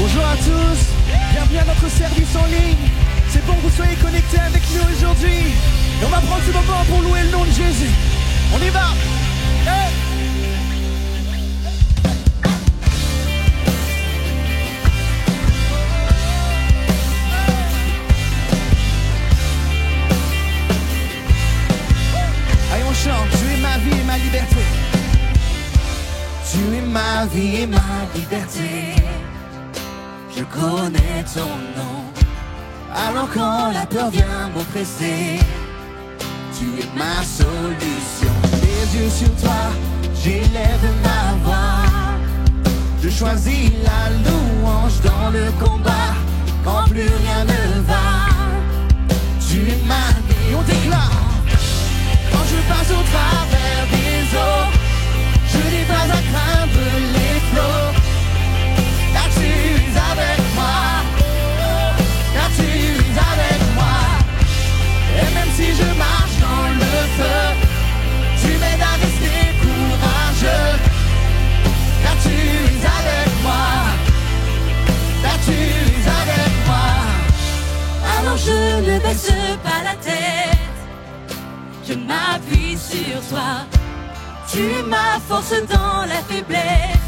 Bonjour à tous, bienvenue à notre service en ligne. C'est bon que vous soyez connectés avec nous aujourd'hui. Et on va prendre ce moment pour louer le nom de Jésus. On y va. Hey. Allez, on chante. Tu es ma vie et ma liberté. Tu es ma vie et ma liberté. Je connais ton nom. Alors quand la peur vient m'oppresser, tu es ma solution. Les yeux sur toi, j'élève ma voix. Je choisis la louange dans le combat. Quand plus rien ne va, tu es ma vie. On déclare. Quand je passe au travers des eaux, je n'ai pas à craindre les flots. Car tu es avec moi, car tu es avec moi. Et même si je marche dans le feu, tu m'aides à rester courageux. Car tu es avec moi, car tu es avec moi. Alors je ne baisse pas la tête, je m'appuie sur toi. Tu es ma force dans la faiblesse.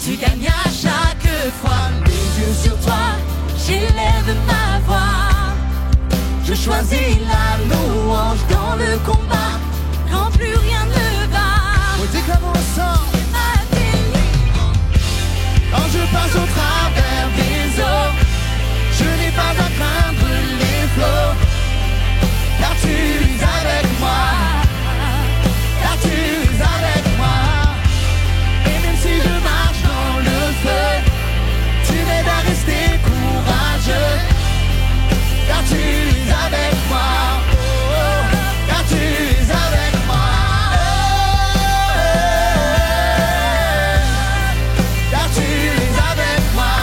Tu gagnes à chaque fois. Les yeux sur toi, j'élève ma voix. Je choisis la louange dans le combat. Quand plus rien ne va, on déclame ensemble. Ma délivrance. Quand je passe au travers des eaux, je n'ai pas à craindre les flots. Car tu es avec moi. Car tu es avec moi. Et même si je marche dans le feu, tu m'aides à rester courageux. Car tu es avec moi. Oh, car tu es avec moi. Car tu es avec moi.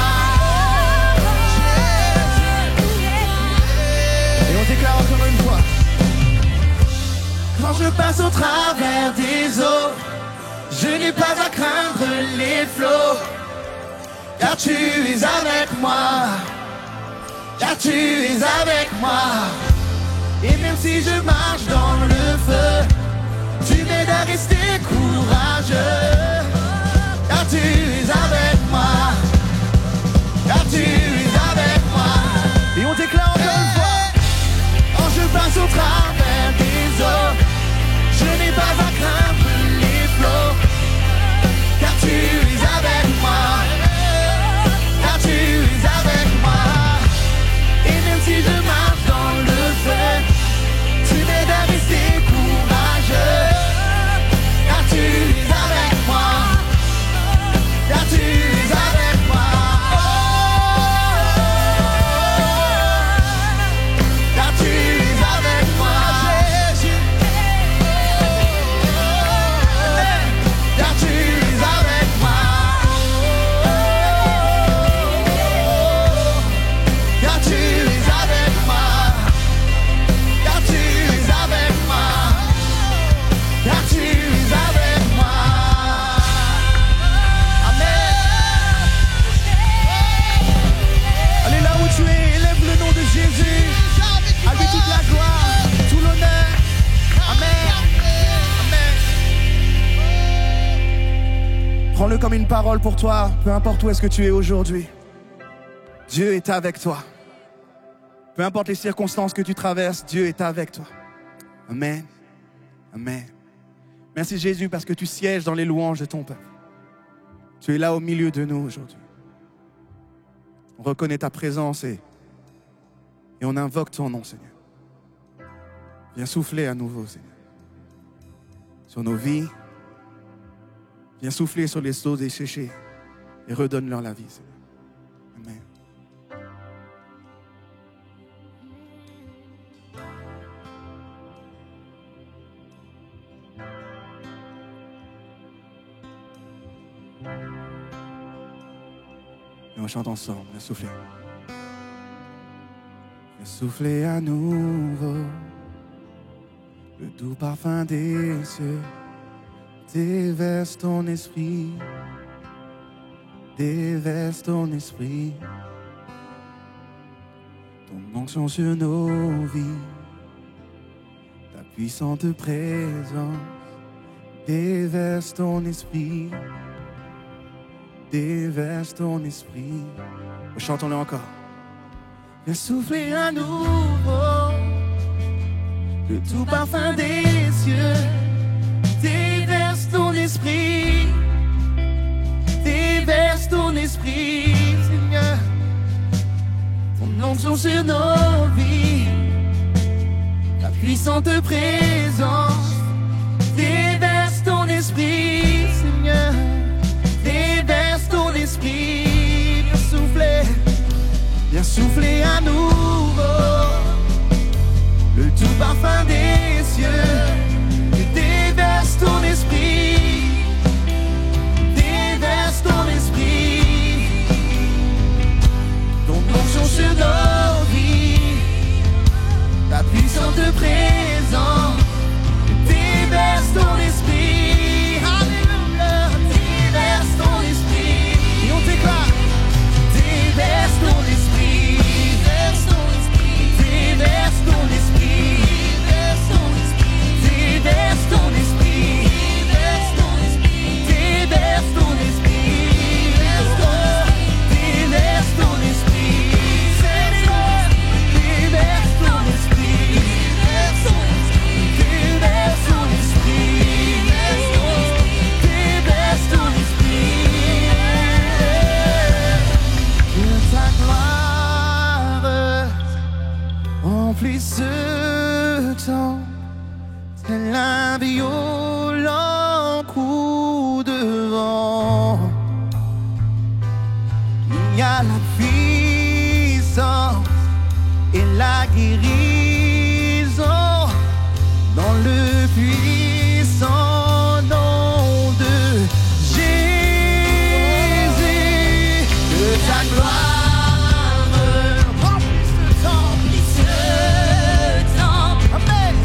Et on déclare encore une fois. Quand je passe au travers des eaux, je n'ai pas à craindre les flots. Car tu es avec moi. Car tu es avec moi. Et même si je marche dans le feu, tu m'aides à rester courageux. Car tu es avec moi. Car tu es avec moi. Et on déclare encore une fois. Quand je passe au travers des eaux, je n'ai pas à craindre les flots. Car tu es avec moi. Car tu es avec moi. Et même si je marche dans le feu, tu m'aides à rester courageux. Car tu es avec moi. Car tu es avec moi. Car tu es avec moi, Jésus. Car tu es avec moi. Car tu es avec moi. Car tu es avec moi. Car tu es avec moi. Amen. Allez là où tu es, élève le nom de Jésus. À lui toute la gloire, tout l'honneur. Amen. Amen. Prends-le comme une parole pour toi, peu importe où est-ce que tu es aujourd'hui. Dieu est avec toi. Peu importe les circonstances que tu traverses, Dieu est avec toi. Amen. Amen. Merci Jésus parce que tu sièges dans les louanges de ton peuple. Tu es là au milieu de nous aujourd'hui. On reconnaît ta présence et on invoque ton nom, Seigneur. Viens souffler à nouveau, Seigneur, sur nos vies. Viens souffler sur les eaux desséchées et redonne-leur la vie, Seigneur. Amen. Et on chante ensemble. Viens souffler. Viens souffler à nouveau le doux parfum des cieux. Déverse ton esprit. déverse ton esprit, ton onction sur nos vies, ta puissante présence, déverse ton esprit, déverse ton esprit. Chantons-le encore. Viens souffler à nouveau le tout parfum des cieux, déverse ton esprit, déverse ton esprit, Seigneur, ton onction sur nos vies, ta puissante présence, déverse ton esprit, Seigneur, déverse ton esprit, viens souffler à nouveau le tout parfum des cieux, déverse ton esprit, déverse ton esprit, ton onction sur nos vies, ta puissante présence, déverse ton esprit, alléluia, déverse ton esprit, et on t'éclate, déverse ton esprit, déverse ton esprit, déverse ton esprit, déverse ton esprit, déverse ton esprit, déverse ton esprit, déverse ton esprit, Seigneur, déverse ton esprit, déverse ton esprit, déverse ton esprit, déverse ton esprit, que ta gloire remplisse ce temps. Tel un violent coup de vent, il y a la puissance et la guérison dans le puissant nom de Jésus. Que ta gloire remplisse ce temps, Amen.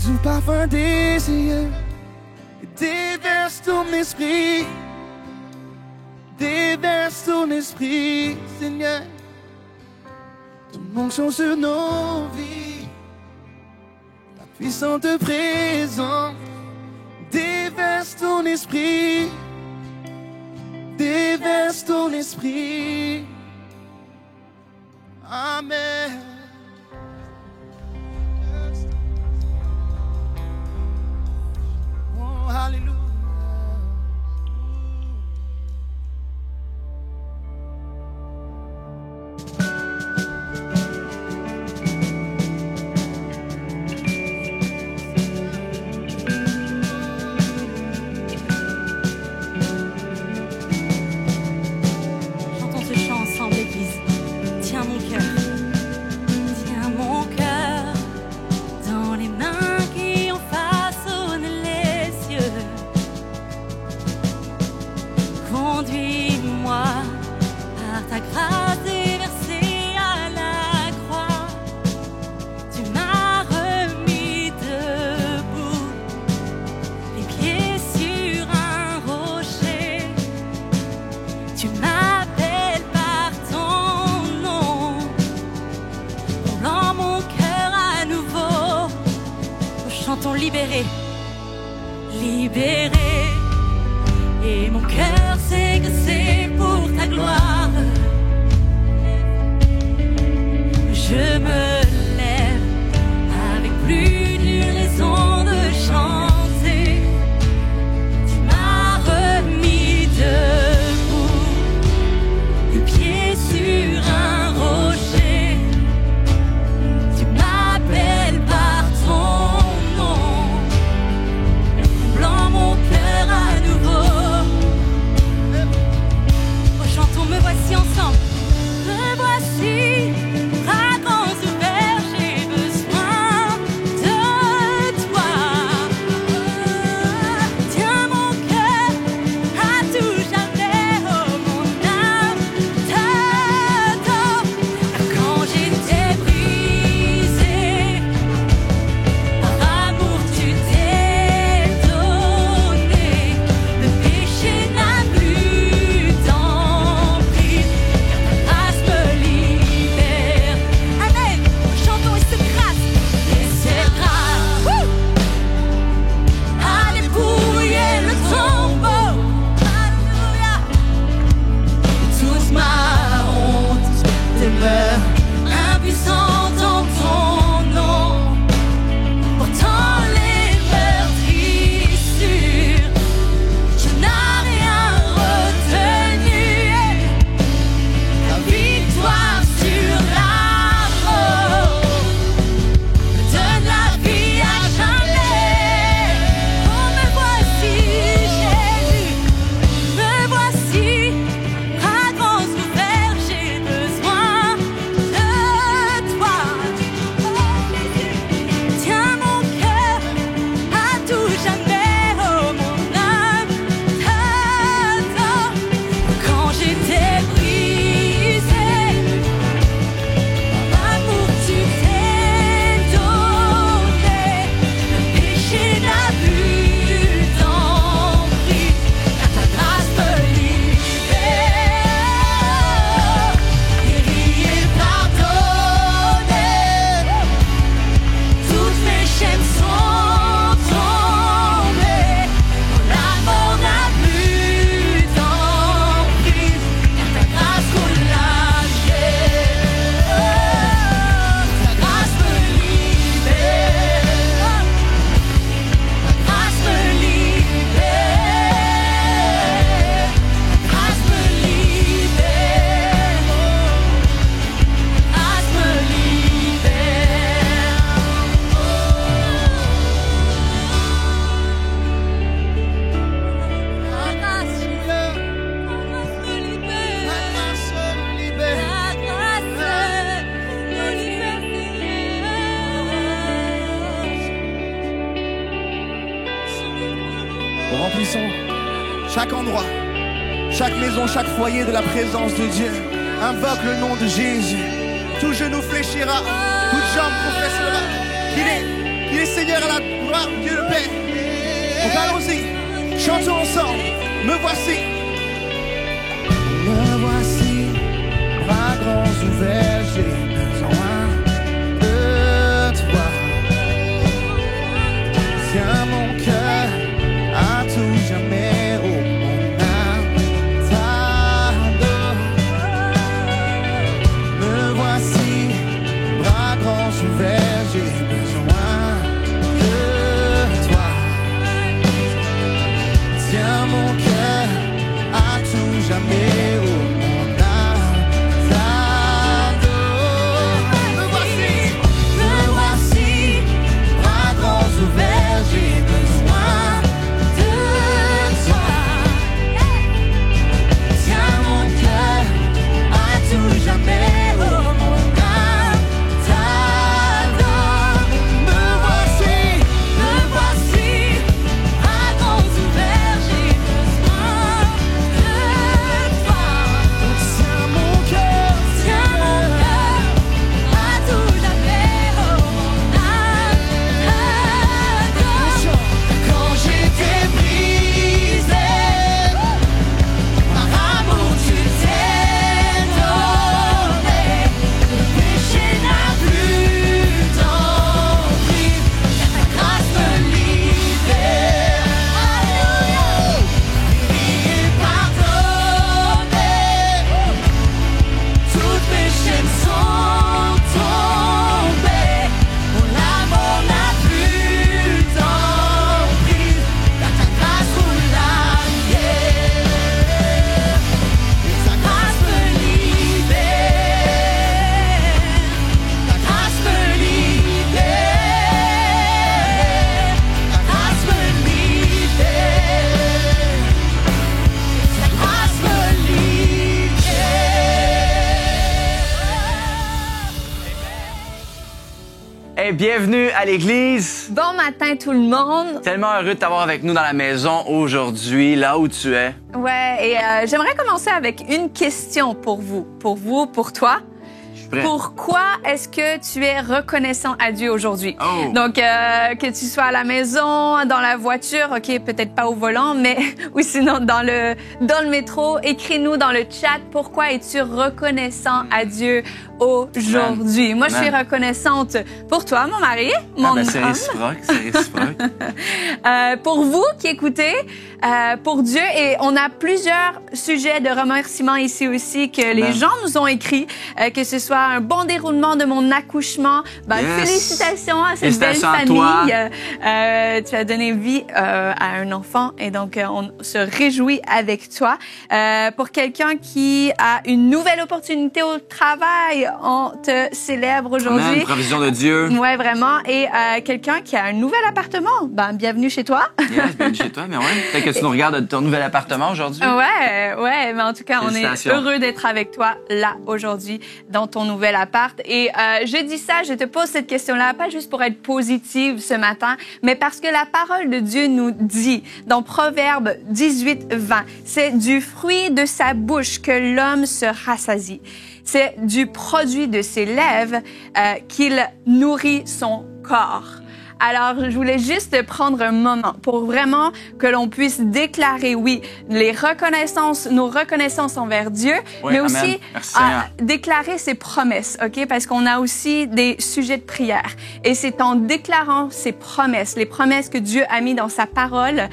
Du parfum des cieux, déverse ton esprit, déverse ton esprit, Seigneur, ton onction sur nos vies, ta puissante présence, déverse ton esprit, déverse ton esprit, Amen. Hallelujah. Chantons ce chant ensemble, Église. Tiens mon cœur. Chantons libéré, libéré. Et mon cœur sait que c'est pour ta gloire. Je me lève avec plus d'une raison de chanter. Tu m'as remis debout, le pied sur un rocher. Tu m'appelles par ton nom, blanc mon cœur à nouveau. Oh, chantons, me voici ensemble. Me voici. Remplissons chaque endroit, chaque maison, chaque foyer de la présence de Dieu. Invoque le nom de Jésus. Tout genou fléchira, toute jambe confessera qu'il est Seigneur à la gloire de Dieu le Père. Donc allons-y, chantons ensemble. Me voici. Me voici, bras grands ouverts, j'ai besoin de toi. Tiens mon cœur à tout jamais, oh mon âme t'adore. Me voici, bras grands ouverts, j'ai besoin de toi. Tiens mon cœur à tout jamais, oh mon âme t'adore. Hey, bienvenue à l'église. Bon matin tout le monde. Tellement heureux de t'avoir avec nous dans la maison aujourd'hui, là où tu es. Ouais, et j'aimerais commencer avec une question pour vous, pour toi. Prêt. Pourquoi est-ce que tu es reconnaissant à Dieu aujourd'hui? Oh. Donc, que tu sois à la maison, dans la voiture, OK, peut-être pas au volant, mais ou sinon dans le métro, écris-nous dans le chat, pourquoi es-tu reconnaissant à Dieu aujourd'hui? Moi, je suis reconnaissante pour toi, mon mari, mon homme. C'est réciproque. Pour vous qui écoutez, pour Dieu, et on a plusieurs sujets de remerciement ici aussi que les gens nous ont écrits, que ce soit un bon déroulement de mon accouchement. Félicitations à cette belle famille. Tu as donné vie à un enfant et donc on se réjouit avec toi. Pour quelqu'un qui a une nouvelle opportunité au travail, on te célèbre aujourd'hui. Amen, provision de Dieu. Ouais, vraiment. Et quelqu'un qui a un nouvel appartement, bienvenue chez toi. Yes, bienvenue chez toi, mais ouais. Peut-être que tu nous regardes de ton nouvel appartement aujourd'hui. Ouais, mais en tout cas, on est heureux d'être avec toi là aujourd'hui dans ton nouvel appart. Et je dis ça, je te pose cette question-là, pas juste pour être positive ce matin, mais parce que la parole de Dieu nous dit dans Proverbes 18:20, c'est du fruit de sa bouche que l'homme se rassasie. C'est du produit de ses lèvres qu'il nourrit son corps. Alors, je voulais juste prendre un moment pour vraiment que l'on puisse déclarer, oui, nos reconnaissances envers Dieu, mais aussi déclarer ses promesses, OK? Parce qu'on a aussi des sujets de prière. Et c'est en déclarant ces promesses, les promesses que Dieu a mis dans sa parole,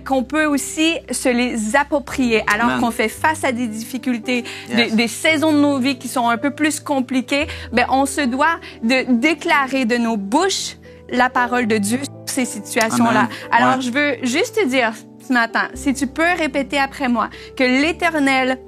qu'on peut aussi se les approprier alors qu'on fait face à des difficultés, des saisons de nos vies qui sont un peu plus compliquées. On se doit de déclarer de nos bouches la parole de Dieu sur ces situations-là. Alors, je veux juste te dire ce matin, si tu peux répéter après moi, que l'Éternel,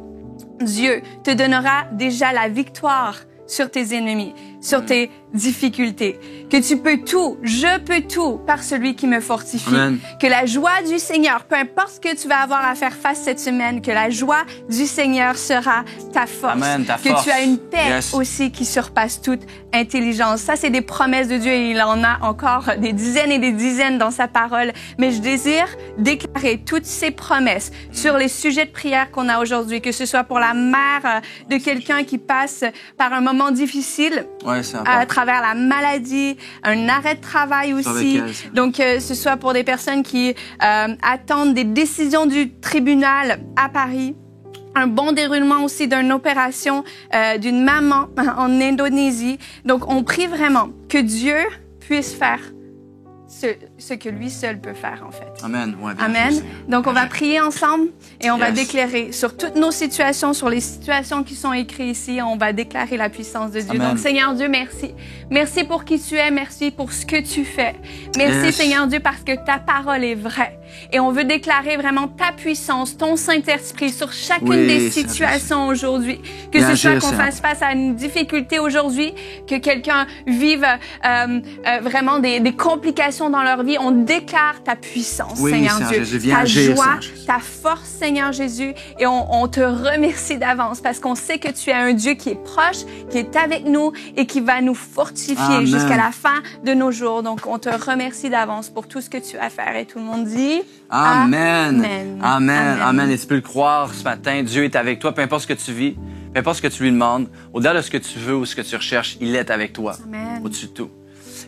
Dieu, te donnera déjà la victoire sur tes ennemis, sur tes difficultés, que tu peux tout, je peux tout par celui qui me fortifie. Amen. Que la joie du Seigneur, peu importe ce que tu vas avoir à faire face cette semaine, que la joie du Seigneur sera ta force. Amen, ta que force. Tu as une paix aussi qui surpasse toute intelligence. Ça, c'est des promesses de Dieu et il en a encore des dizaines et des dizaines dans sa parole. Mais je désire déclarer toutes ces promesses sur les sujets de prière qu'on a aujourd'hui, que ce soit pour la mère de quelqu'un qui passe par un moment difficile, à travers la maladie, un arrêt de travail aussi. Donc, ce soit pour des personnes qui attendent des décisions du tribunal à Paris. Un bon déroulement aussi d'une opération d'une maman en Indonésie. Donc, on prie vraiment que Dieu puisse faire ce que lui seul peut faire, en fait. Amen. Ouais, Amen. Donc, on va prier ensemble et on va déclarer sur toutes nos situations, sur les situations qui sont écrites ici, on va déclarer la puissance de Dieu. Amen. Donc, Seigneur Dieu, merci. Merci pour qui tu es. Merci pour ce que tu fais. Merci, Seigneur Dieu, parce que ta parole est vraie. Et on veut déclarer vraiment ta puissance, ton Saint-Esprit sur chacune des situations aujourd'hui. Que ce soit qu'on fasse face à une difficulté aujourd'hui, que quelqu'un vive vraiment des complications dans leur vie, on déclare ta puissance, Seigneur Dieu. Ta joie, ta force, Seigneur Jésus. Et on te remercie d'avance parce qu'on sait que tu es un Dieu qui est proche, qui est avec nous et qui va nous fortifier jusqu'à la fin de nos jours. Donc, on te remercie d'avance pour tout ce que tu vas faire. Et tout le monde dit... Amen. Et tu peux le croire ce matin, Dieu est avec toi, peu importe ce que tu vis, peu importe ce que tu lui demandes, au-delà de ce que tu veux ou ce que tu recherches, il est avec toi, au-dessus de tout.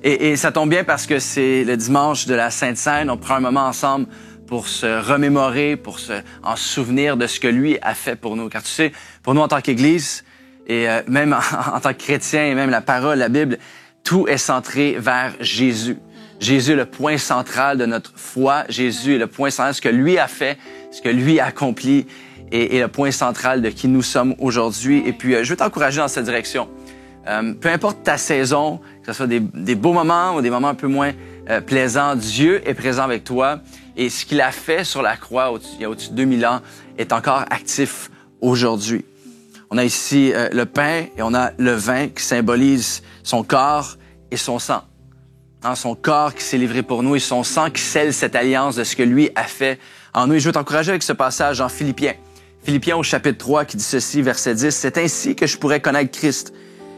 Et ça tombe bien parce que c'est le dimanche de la Sainte Seine, on prend un moment ensemble pour se remémorer, pour en souvenir de ce que lui a fait pour nous. Car tu sais, pour nous en tant qu'Église, et même en tant que chrétien, et même la parole, la Bible, tout est centré vers Jésus. Jésus est le point central de notre foi. Jésus est le point central de ce que lui a fait, ce que lui a accompli et le point central de qui nous sommes aujourd'hui. Et puis, je veux t'encourager dans cette direction. Peu importe ta saison, que ce soit des beaux moments ou des moments un peu moins plaisants, Dieu est présent avec toi. Et ce qu'il a fait sur la croix il y a au-dessus de 2000 ans est encore actif aujourd'hui. On a ici le pain et on a le vin qui symbolise son corps et son sang. Son corps qui s'est livré pour nous et son sang qui scelle cette alliance de ce que lui a fait en nous. Et je veux t'encourager avec ce passage en Philippiens. Philippiens au chapitre 3 qui dit ceci, verset 10. « C'est ainsi que je pourrais connaître Christ,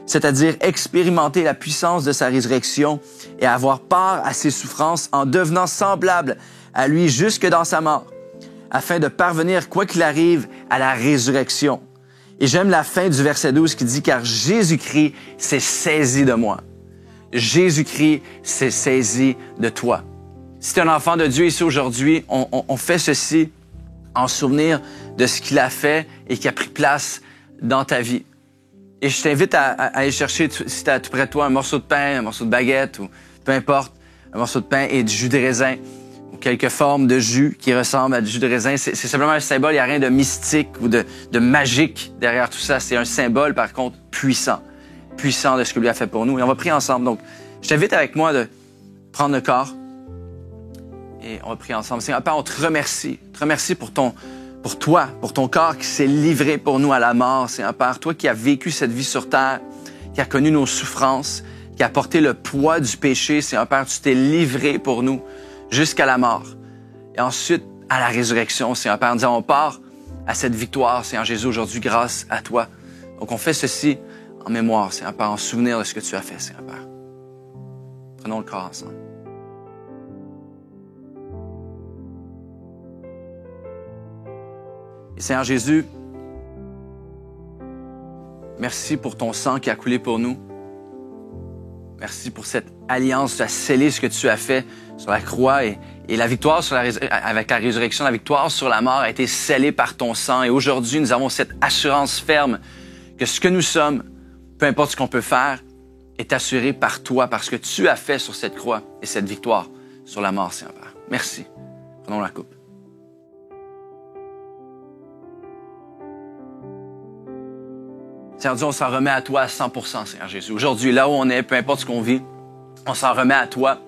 c'est-à-dire expérimenter la puissance de sa résurrection et avoir part à ses souffrances en devenant semblable à lui jusque dans sa mort, afin de parvenir, quoi qu'il arrive, à la résurrection. Et j'aime la fin du verset 12 qui dit « Car Jésus-Christ s'est saisi de moi. » Jésus-Christ s'est saisi de toi. Si tu es un enfant de Dieu ici aujourd'hui, on fait ceci en souvenir de ce qu'il a fait et qui a pris place dans ta vie. Et je t'invite à aller chercher, si tu as tout près de toi, un morceau de pain, un morceau de baguette, ou peu importe, un morceau de pain et du jus de raisin, ou quelques formes de jus qui ressemblent à du jus de raisin. C'est simplement un symbole, il n'y a rien de mystique ou de magique derrière tout ça. C'est un symbole, par contre, puissant de ce que lui a fait pour nous. Et on va prier ensemble. Donc, je t'invite avec moi de prendre le corps et on va prier ensemble. Seigneur, Père, on te remercie. On te remercie pour toi, pour ton corps qui s'est livré pour nous à la mort. Seigneur, Père, toi qui as vécu cette vie sur terre, qui a connu nos souffrances, qui a porté le poids du péché. Seigneur, Père, tu t'es livré pour nous jusqu'à la mort. Et ensuite, à la résurrection, Seigneur, Père, en disant, on part à cette victoire, Seigneur Jésus, aujourd'hui, grâce à toi. Donc, on fait ceci en mémoire, Seigneur Père, en souvenir de ce que tu as fait, Seigneur Père. Prenons le corps ensemble. Et Seigneur Jésus, merci pour ton sang qui a coulé pour nous. Merci pour cette alliance, tu as scellé ce que tu as fait sur la croix et la victoire avec la résurrection, la victoire sur la mort a été scellée par ton sang. Et aujourd'hui, nous avons cette assurance ferme que ce que nous sommes, peu importe ce qu'on peut faire, est assuré par toi, parce que tu as fait sur cette croix et cette victoire sur la mort, Seigneur Père. Merci. Prenons la coupe. Seigneur Dieu, on s'en remet à toi à 100%, Seigneur Jésus. Aujourd'hui, là où on est, peu importe ce qu'on vit, on s'en remet à toi.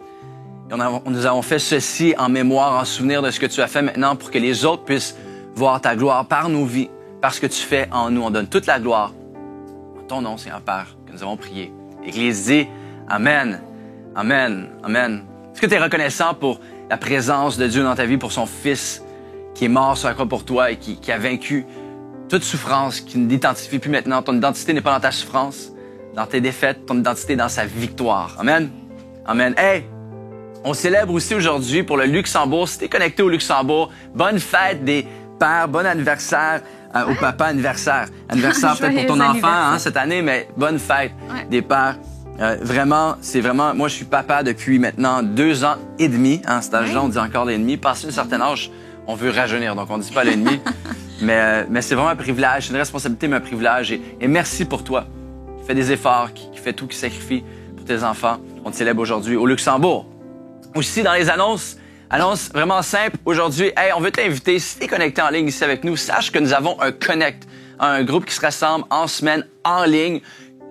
Et nous avons fait ceci en mémoire, en souvenir de ce que tu as fait maintenant pour que les autres puissent voir ta gloire par nos vies, parce que tu fais en nous. On donne toute la gloire en ton nom, Seigneur Père, que nous avons prié. L'Église dit Amen, Amen, Amen. Est-ce que tu es reconnaissant pour la présence de Dieu dans ta vie, pour son Fils qui est mort sur la croix pour toi et qui a vaincu toute souffrance, qui ne t'identifie plus maintenant. Ton identité n'est pas dans ta souffrance, dans tes défaites, ton identité est dans sa victoire. Amen, Amen. Hey! On célèbre aussi aujourd'hui pour le Luxembourg. Si tu es connecté au Luxembourg, bonne fête des pères, bon anniversaire au papa, anniversaire peut-être pour ton enfant cette année, mais bonne fête des pères. Moi je suis papa depuis maintenant 2 ans et demi. À cet âge-là, on dit encore l'ennemi. Passé un certain âge, on veut rajeunir, donc on ne dit pas l'ennemi. mais c'est vraiment un privilège, c'est une responsabilité, mais un privilège. Et merci pour toi, qui fais des efforts, qui fait tout, qui sacrifie pour tes enfants. On te célèbre aujourd'hui au Luxembourg. Aussi, dans les annonce vraiment simple aujourd'hui. Hey, on veut t'inviter, si tu es connecté en ligne ici avec nous, sache que nous avons un Connect, un groupe qui se rassemble en semaine en ligne,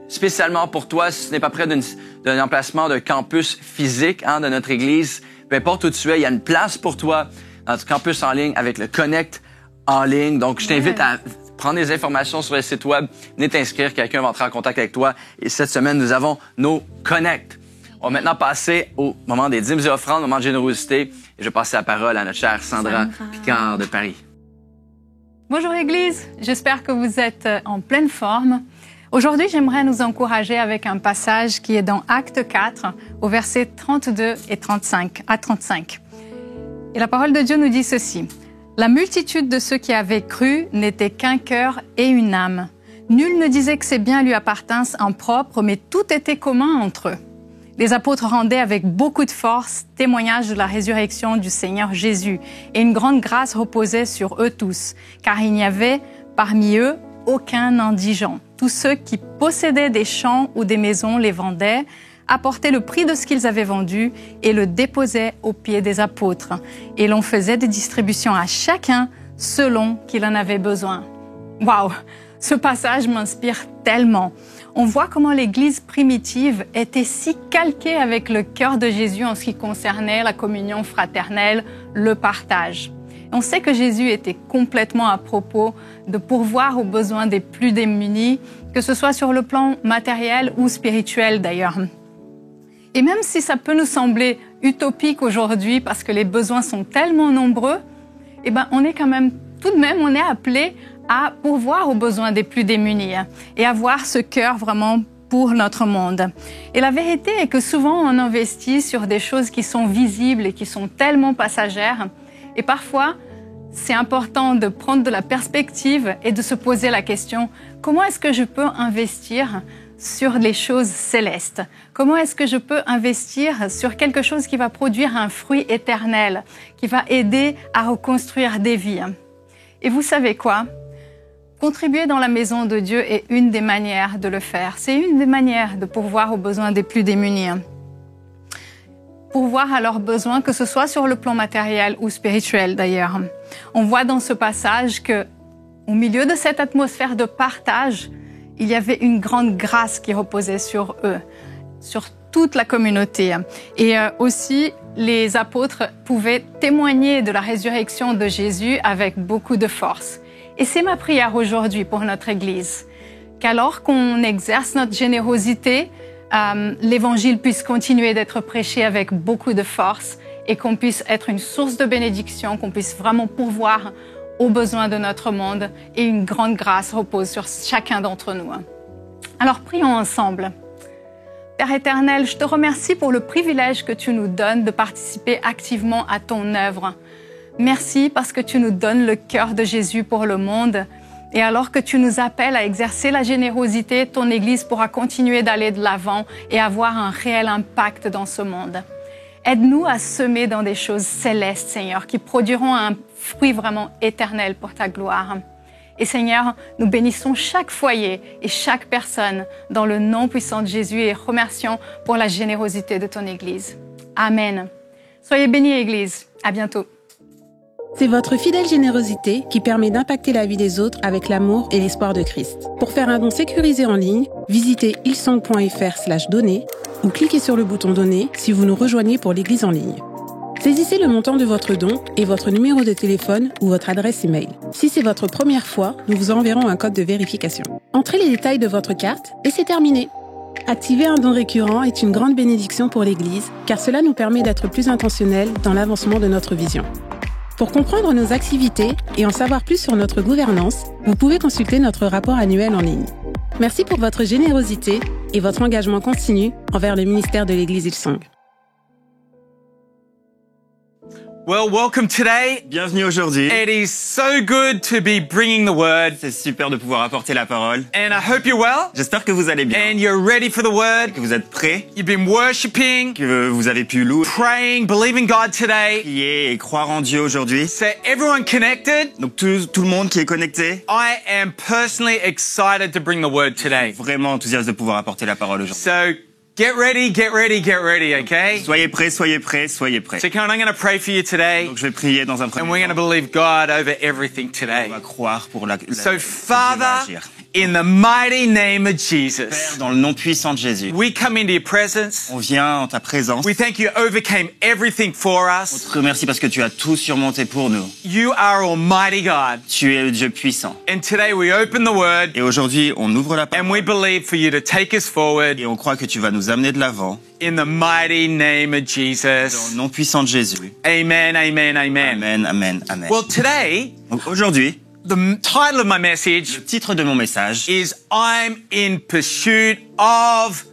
spécialement pour toi, si tu n'es pas près d'un emplacement de campus physique de notre Église. Peu importe où tu es, il y a une place pour toi dans notre campus en ligne avec le Connect en ligne. Donc, je t'invite à prendre des informations sur le site web, venez t'inscrire, quelqu'un va entrer en contact avec toi. Et cette semaine, nous avons nos Connect. On va maintenant passer au moment des dîmes et offrandes, au moment de générosité. Et je vais passer la parole à notre chère Sandra Picard de Paris. Bonjour Église, j'espère que vous êtes en pleine forme. Aujourd'hui, j'aimerais nous encourager avec un passage qui est dans Actes 4, au verset 32 et 35 à 35. Et la parole de Dieu nous dit ceci. « La multitude de ceux qui avaient cru n'était qu'un cœur et une âme. Nul ne disait que ses biens lui appartinssent en propre, mais tout était commun entre eux. Les apôtres rendaient avec beaucoup de force témoignage de la résurrection du Seigneur Jésus, et une grande grâce reposait sur eux tous, car il n'y avait parmi eux aucun indigent. Tous ceux qui possédaient des champs ou des maisons les vendaient, apportaient le prix de ce qu'ils avaient vendu et le déposaient aux pieds des apôtres. Et l'on faisait des distributions à chacun selon qu'il en avait besoin. » Waouh! Ce passage m'inspire tellement. On voit comment l'Église primitive était si calquée avec le cœur de Jésus en ce qui concernait la communion fraternelle, le partage. On sait que Jésus était complètement à propos de pourvoir aux besoins des plus démunis, que ce soit sur le plan matériel ou spirituel d'ailleurs. Et même si ça peut nous sembler utopique aujourd'hui parce que les besoins sont tellement nombreux, on est quand même, tout de même, on est appelé à pourvoir aux besoins des plus démunis et avoir ce cœur vraiment pour notre monde. Et la vérité est que souvent on investit sur des choses qui sont visibles et qui sont tellement passagères. Et parfois, c'est important de prendre de la perspective et de se poser la question, comment est-ce que je peux investir sur les choses célestes? Comment est-ce que je peux investir sur quelque chose qui va produire un fruit éternel, qui va aider à reconstruire des vies? Et vous savez quoi? Contribuer dans la maison de Dieu est une des manières de le faire. C'est une des manières de pourvoir aux besoins des plus démunis. Pourvoir à leurs besoins, que ce soit sur le plan matériel ou spirituel d'ailleurs. On voit dans ce passage que, au milieu de cette atmosphère de partage, il y avait une grande grâce qui reposait sur eux, sur toute la communauté. Et aussi, les apôtres pouvaient témoigner de la résurrection de Jésus avec beaucoup de force. Et c'est ma prière aujourd'hui pour notre Église, qu'alors qu'on exerce notre générosité, l'Évangile puisse continuer d'être prêché avec beaucoup de force et qu'on puisse être une source de bénédiction, qu'on puisse vraiment pourvoir aux besoins de notre monde et une grande grâce repose sur chacun d'entre nous. Alors prions ensemble. Père éternel, je te remercie pour le privilège que tu nous donnes de participer activement à ton œuvre. Merci parce que tu nous donnes le cœur de Jésus pour le monde. Et alors que tu nous appelles à exercer la générosité, ton Église pourra continuer d'aller de l'avant et avoir un réel impact dans ce monde. Aide-nous à semer dans des choses célestes, Seigneur, qui produiront un fruit vraiment éternel pour ta gloire. Et Seigneur, nous bénissons chaque foyer et chaque personne dans le nom puissant de Jésus et remercions pour la générosité de ton Église. Amen. Soyez bénis, Église. À bientôt. C'est votre fidèle générosité qui permet d'impacter la vie des autres avec l'amour et l'espoir de Christ. Pour faire un don sécurisé en ligne, visitez hillsong.fr/donner ou cliquez sur le bouton donner si vous nous rejoignez pour l'église en ligne. Saisissez le montant de votre don et votre numéro de téléphone ou votre adresse email. Si c'est votre première fois, nous vous enverrons un code de vérification. Entrez les détails de votre carte et c'est terminé. Activer un don récurrent est une grande bénédiction pour l'église car cela nous permet d'être plus intentionnels dans l'avancement de notre vision. Pour comprendre nos activités et en savoir plus sur notre gouvernance, vous pouvez consulter notre rapport annuel en ligne. Merci pour votre générosité et votre engagement continu envers le ministère de l'Église Hillsong. Well, welcome today. Bienvenue aujourd'hui. It is so good to be bringing the word. C'est super de pouvoir apporter la parole. And I hope you're well. J'espère que vous allez bien. And you're ready for the word. Que vous êtes prêts. You've been worshiping. Que vous avez pu louer. Praying, believing God today. Prier et croire en Dieu aujourd'hui. So everyone connected. Donc tout le monde qui est connecté. I am personally excited to bring the word today. Vraiment enthousiaste de pouvoir apporter la parole aujourd'hui. So get ready, okay? Soyez prêts, soyez prêts, soyez prêts. So I'm going to pray for you today. Donc je vais prier dans un premier temps. And we're going to believe God over everything today. On va croire pour la So Father, in the mighty name of Jesus, Père, dans le nom puissant de Jésus, we come into your presence. On vient en ta présence. We thank you overcame everything for On us. te remercie parce que tu as tout surmonté pour nous. You are Almighty God. Tu es le Dieu puissant. And today we open the Word. Et aujourd'hui, on ouvre la parole. And we believe for you to take us forward. Et on croit que tu vas nous amener de l'avant. In the mighty name of Dans Jesus. le nom puissant de Jésus. Amen, amen, amen. Amen, amen, amen. Well, today, Donc aujourd'hui, the title of my message le titre de mon message is I'm in pursuit of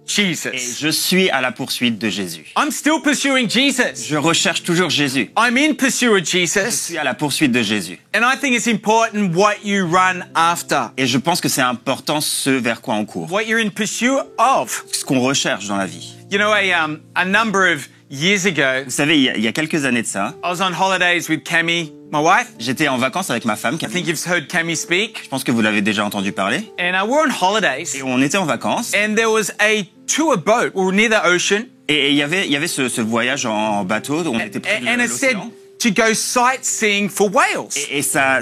est Jesus. Je suis à la poursuite de Jésus. I'm still pursuing Jesus. Je recherche toujours Jésus. I'm in pursuit of Je Jesus. suis à la poursuite de Jésus. And I think it's important what you run after. Et je pense que c'est important ce vers quoi on court. What you're in pursuit of. Ce qu'on recherche dans la vie. You know, a number of years ago, Vous savez, il y a quelques années de ça, I was on holidays with Cami, my wife. j'étais en vacances avec ma femme. I think you've heard Cami speak. Je pense que vous l'avez déjà entendu parler. And we're on holidays. Et on était en vacances. And there was a tour boat. We were near the ocean. Et il y avait ce voyage en bateau. On était près de And it said l'océan. to go sightseeing for whales. Et ça,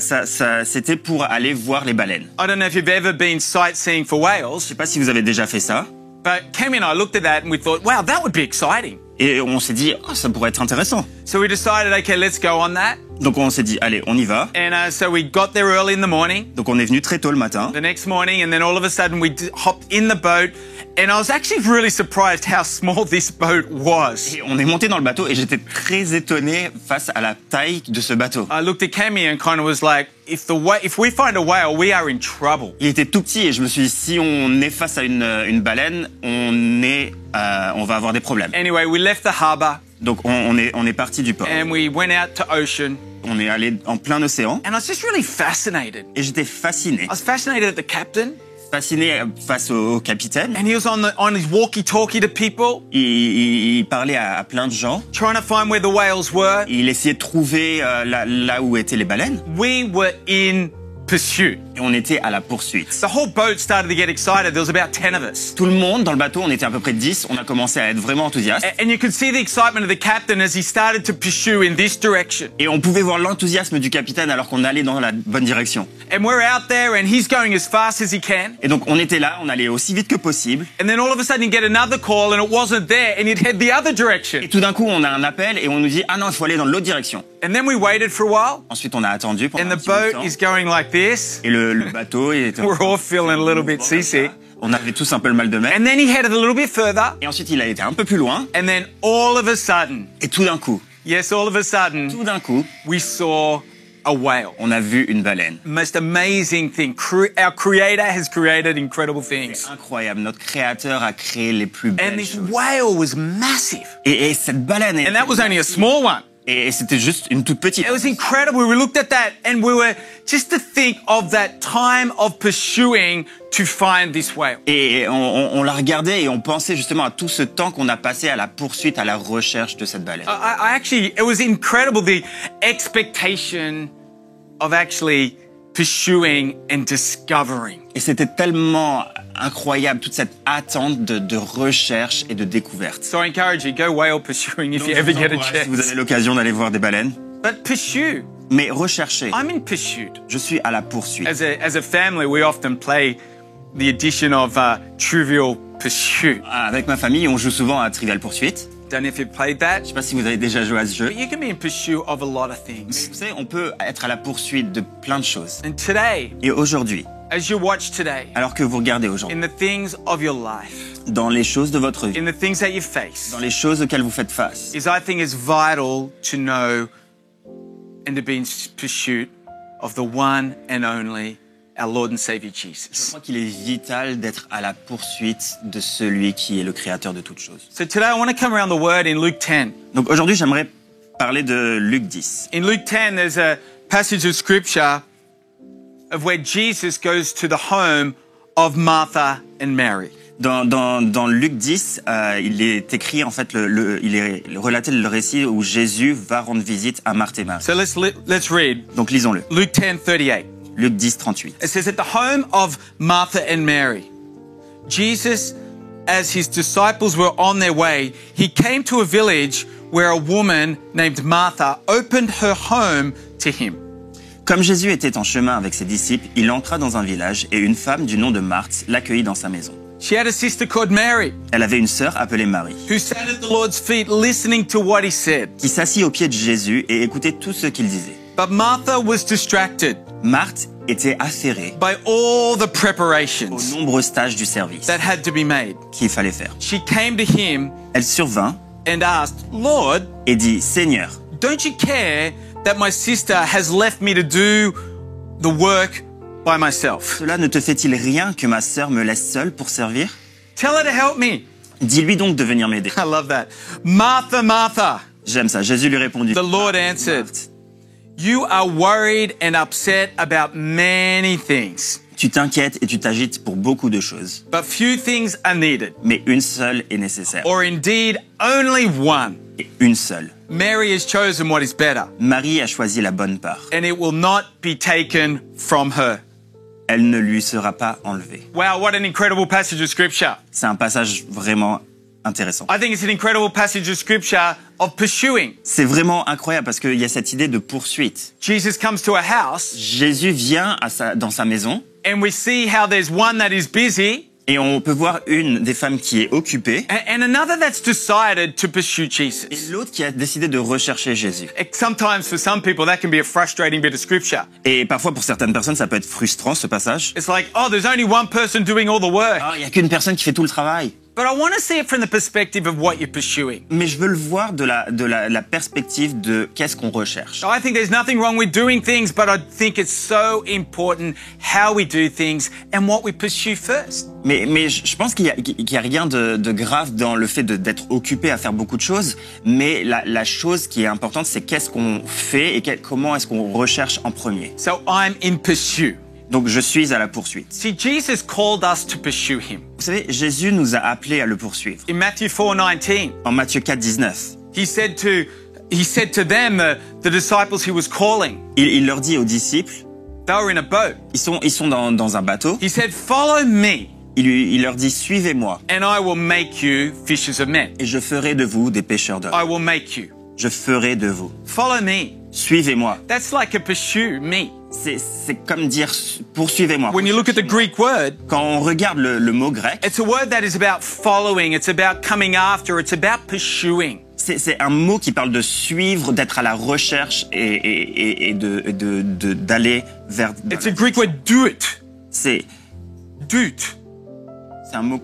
c'était pour aller voir les baleines. I don't know if you've ever been sightseeing for Je whales, sais pas si vous avez déjà fait ça. but Cami and I looked at that and we thought, wow, that would be exciting. Et on s'est dit, oh, ça pourrait être intéressant. So we decided, okay, let's go on that. Donc on s'est dit, allez, on y va. And so we got there early in the morning. Donc on est venu très tôt le matin. The next morning, and then all of a sudden we hopped in the boat. And I was actually really surprised how small this boat was. Et on est monté dans le bateau et j'étais très étonné face à la taille de ce bateau. I looked at Cammy and kind of was like, if we find a whale, we are in trouble. Il était tout petit et je me suis dit, si on est face à une baleine, on va avoir des problèmes. Anyway, we left the harbor. Donc on est parti du port. And we went out to ocean. On est allé en plein océan. And I was just really fascinated. Et j'étais fasciné. I was fascinated at the captain. Fasciné face au capitaine. And he was on his walkie-talkie to people. Il parlait à plein de gens. Trying to find where the whales were. Il essayait de trouver là où étaient les baleines. We were in pursuit. Et on était à la poursuite. The whole boat started to get excited. There was about 10 of us. Tout le monde dans le bateau, on était à peu près 10. On a commencé à être vraiment enthousiastes. And you could see the excitement of the captain as he started to pursue in this direction. Et on pouvait voir l'enthousiasme du capitaine alors qu'on allait dans la bonne direction. And we're out there and he's going as fast as he can. Et donc on était là, on allait aussi vite que possible. And then all of a sudden you get another call and it wasn't there and he'd head the other direction. Et tout d'un coup, on a un appel et on nous dit « Ah non, il faut aller dans l'autre direction ». And then we waited for a while. Ensuite, on a attendu pendant and un the petit bout de boat temps. is going like this. Et le bateau était... We're all feeling a little bit seasick. On avait tous un peu le mal de mer. And then he headed a little bit further. Et ensuite, il a été un peu plus loin. And then all of a sudden. Et tout d'un coup. Yes, all of a sudden. Tout d'un coup. We saw a whale. On a vu une baleine. Most amazing thing. Our Creator has created incredible things. C'est incroyable. Notre Créateur a créé les plus belles choses. And this whale was massive. Et cette baleine. And that was only a small one. Et c'était juste une toute petite. It was incredible. We looked at that and we were just to think of that time of pursuing to find this whale. Et on la regardait et on pensait justement à tout ce temps qu'on a passé à la poursuite, à la recherche de cette baleine. It was incredible, the expectation of actually pursuing and discovering. Et c'était tellement incroyable, toute cette attente de recherche et de découverte. So I encourage you, go whale pursuing if you ever get a chance. Si vous avez l'occasion d'aller voir des baleines. But pursue. Mais recherchez. I'm in pursuit. Je suis à la poursuite. As a family, we often play the edition of Trivial Pursuit. Avec ma famille, on joue souvent à Trivial Pursuit. Don't know if you've played that. Je sais pas si vous avez déjà joué à ce jeu. But you can be in pursuit of a lot of things. Vous savez, on peut être à la poursuite de plein de choses. And today, et aujourd'hui, as you watch today, alors que vous regardez aujourd'hui, in the things of your life, dans les choses de votre vie, in the things that you face, dans les choses auxquelles vous faites face, I think it's vital to know and to be in pursuit of the one and only our Lord and Savior Jesus. Je crois qu'il est vital d'être à la poursuite de celui qui est le créateur de toutes choses. So today I want to come around the word in Luke 10. Donc aujourd'hui, j'aimerais parler de Luc 10. In Luke 10, there's a passage of scripture of where Jesus goes to the home of Martha and Mary. Dans Luc 10, il est écrit, en fait, il est relaté le récit où Jésus va rendre visite à Marthe et Marie. So let's read. Donc lisons-le. Luke 10:38. Luc 10, 38. It says, at the home of Martha and Mary, Jesus, as his disciples were on their way, he came to a village where a woman named Martha opened her home to him. Comme Jésus était en chemin avec ses disciples, il entra dans un village et une femme du nom de Marthe l'accueillit dans sa maison. She had a sister called Mary. Elle avait une sœur appelée Marie, who sat at the Lord's feet listening to what he said. Qui s'assit aux pieds de Jésus et écoutait tout ce qu'il disait. But Martha was distracted. Marthe était affairée by all the preparations aux nombreux stages du service that had to be made. Qu'il fallait faire. She came to him. Elle survint and asked, Lord, et dit, Seigneur, don't you care that my sister has left me to do the work by myself? Cela ne te fait-il rien que ma sœur me laisse seule pour servir? Tell her to help me. Dis-lui donc de venir m'aider. I love that. Martha, Martha. J'aime ça. Jésus lui répondit. The Lord answered, you are worried and upset about many things. Tu t'inquiètes et tu t'agites pour beaucoup de choses. But few things are needed. Mais une seule est nécessaire. Or indeed only one. Et une seule. Mary has chosen what is better. Marie a choisi la bonne part. And it will not be taken from her. Elle ne lui sera pas enlevée. Wow, what an incredible passage of scripture. C'est un passage vraiment intéressant. I think it's an incredible passage of scripture of pursuing. C'est vraiment incroyable parce qu'il y a cette idée de poursuite. Jesus comes to a house. Jésus vient dans sa maison. And we see how there's one that is busy. Et on peut voir une des femmes qui est occupée and another that's decided to pursue Jesus. et l'autre qui a décidé de rechercher Jésus. Sometimes for some people that can be a frustrating bit of scripture. Et parfois pour certaines personnes ça peut être frustrant ce passage. It's like, oh, there's only one person doing all the work. Ah, il y a qu'une personne qui fait tout le travail. But I want to see it from the perspective of what you're pursuing. Mais je veux le voir de la perspective de qu'est-ce qu'on recherche. So I think there's nothing wrong with doing things, but I think it's so important how we do things and what we pursue first. Mais je pense qu'il y a rien de grave dans le fait d'être occupé à faire beaucoup de choses, mais la chose qui est importante, c'est qu'est-ce qu'on fait et comment est-ce qu'on recherche en premier. So I'm in pursuit. Donc je suis à la poursuite. See, Jesus called us to pursue him. Vous savez, Jésus nous a appelés à le poursuivre. In Matthew 4:19, En Matthieu 4:19, he said to them, the disciples he was calling, il leur dit aux disciples, they were in a boat. ils sont dans un bateau, He said, follow me il leur dit suivez-moi and I will make you fishers of men. et je ferai de vous des pêcheurs d'hommes. I will make you. Je ferai de vous. Follow me. Suivez-moi. That's like a pursue me. C'est comme dire poursuivez-moi. When you look at the Greek word, Quand on regarde le mot grec, it's a word that is about following, it's about coming after, it's about pursuing. c'est un mot qui parle de suivre, d'être à la recherche et d'aller vers. It's a Greek word, doot. C'est un mot.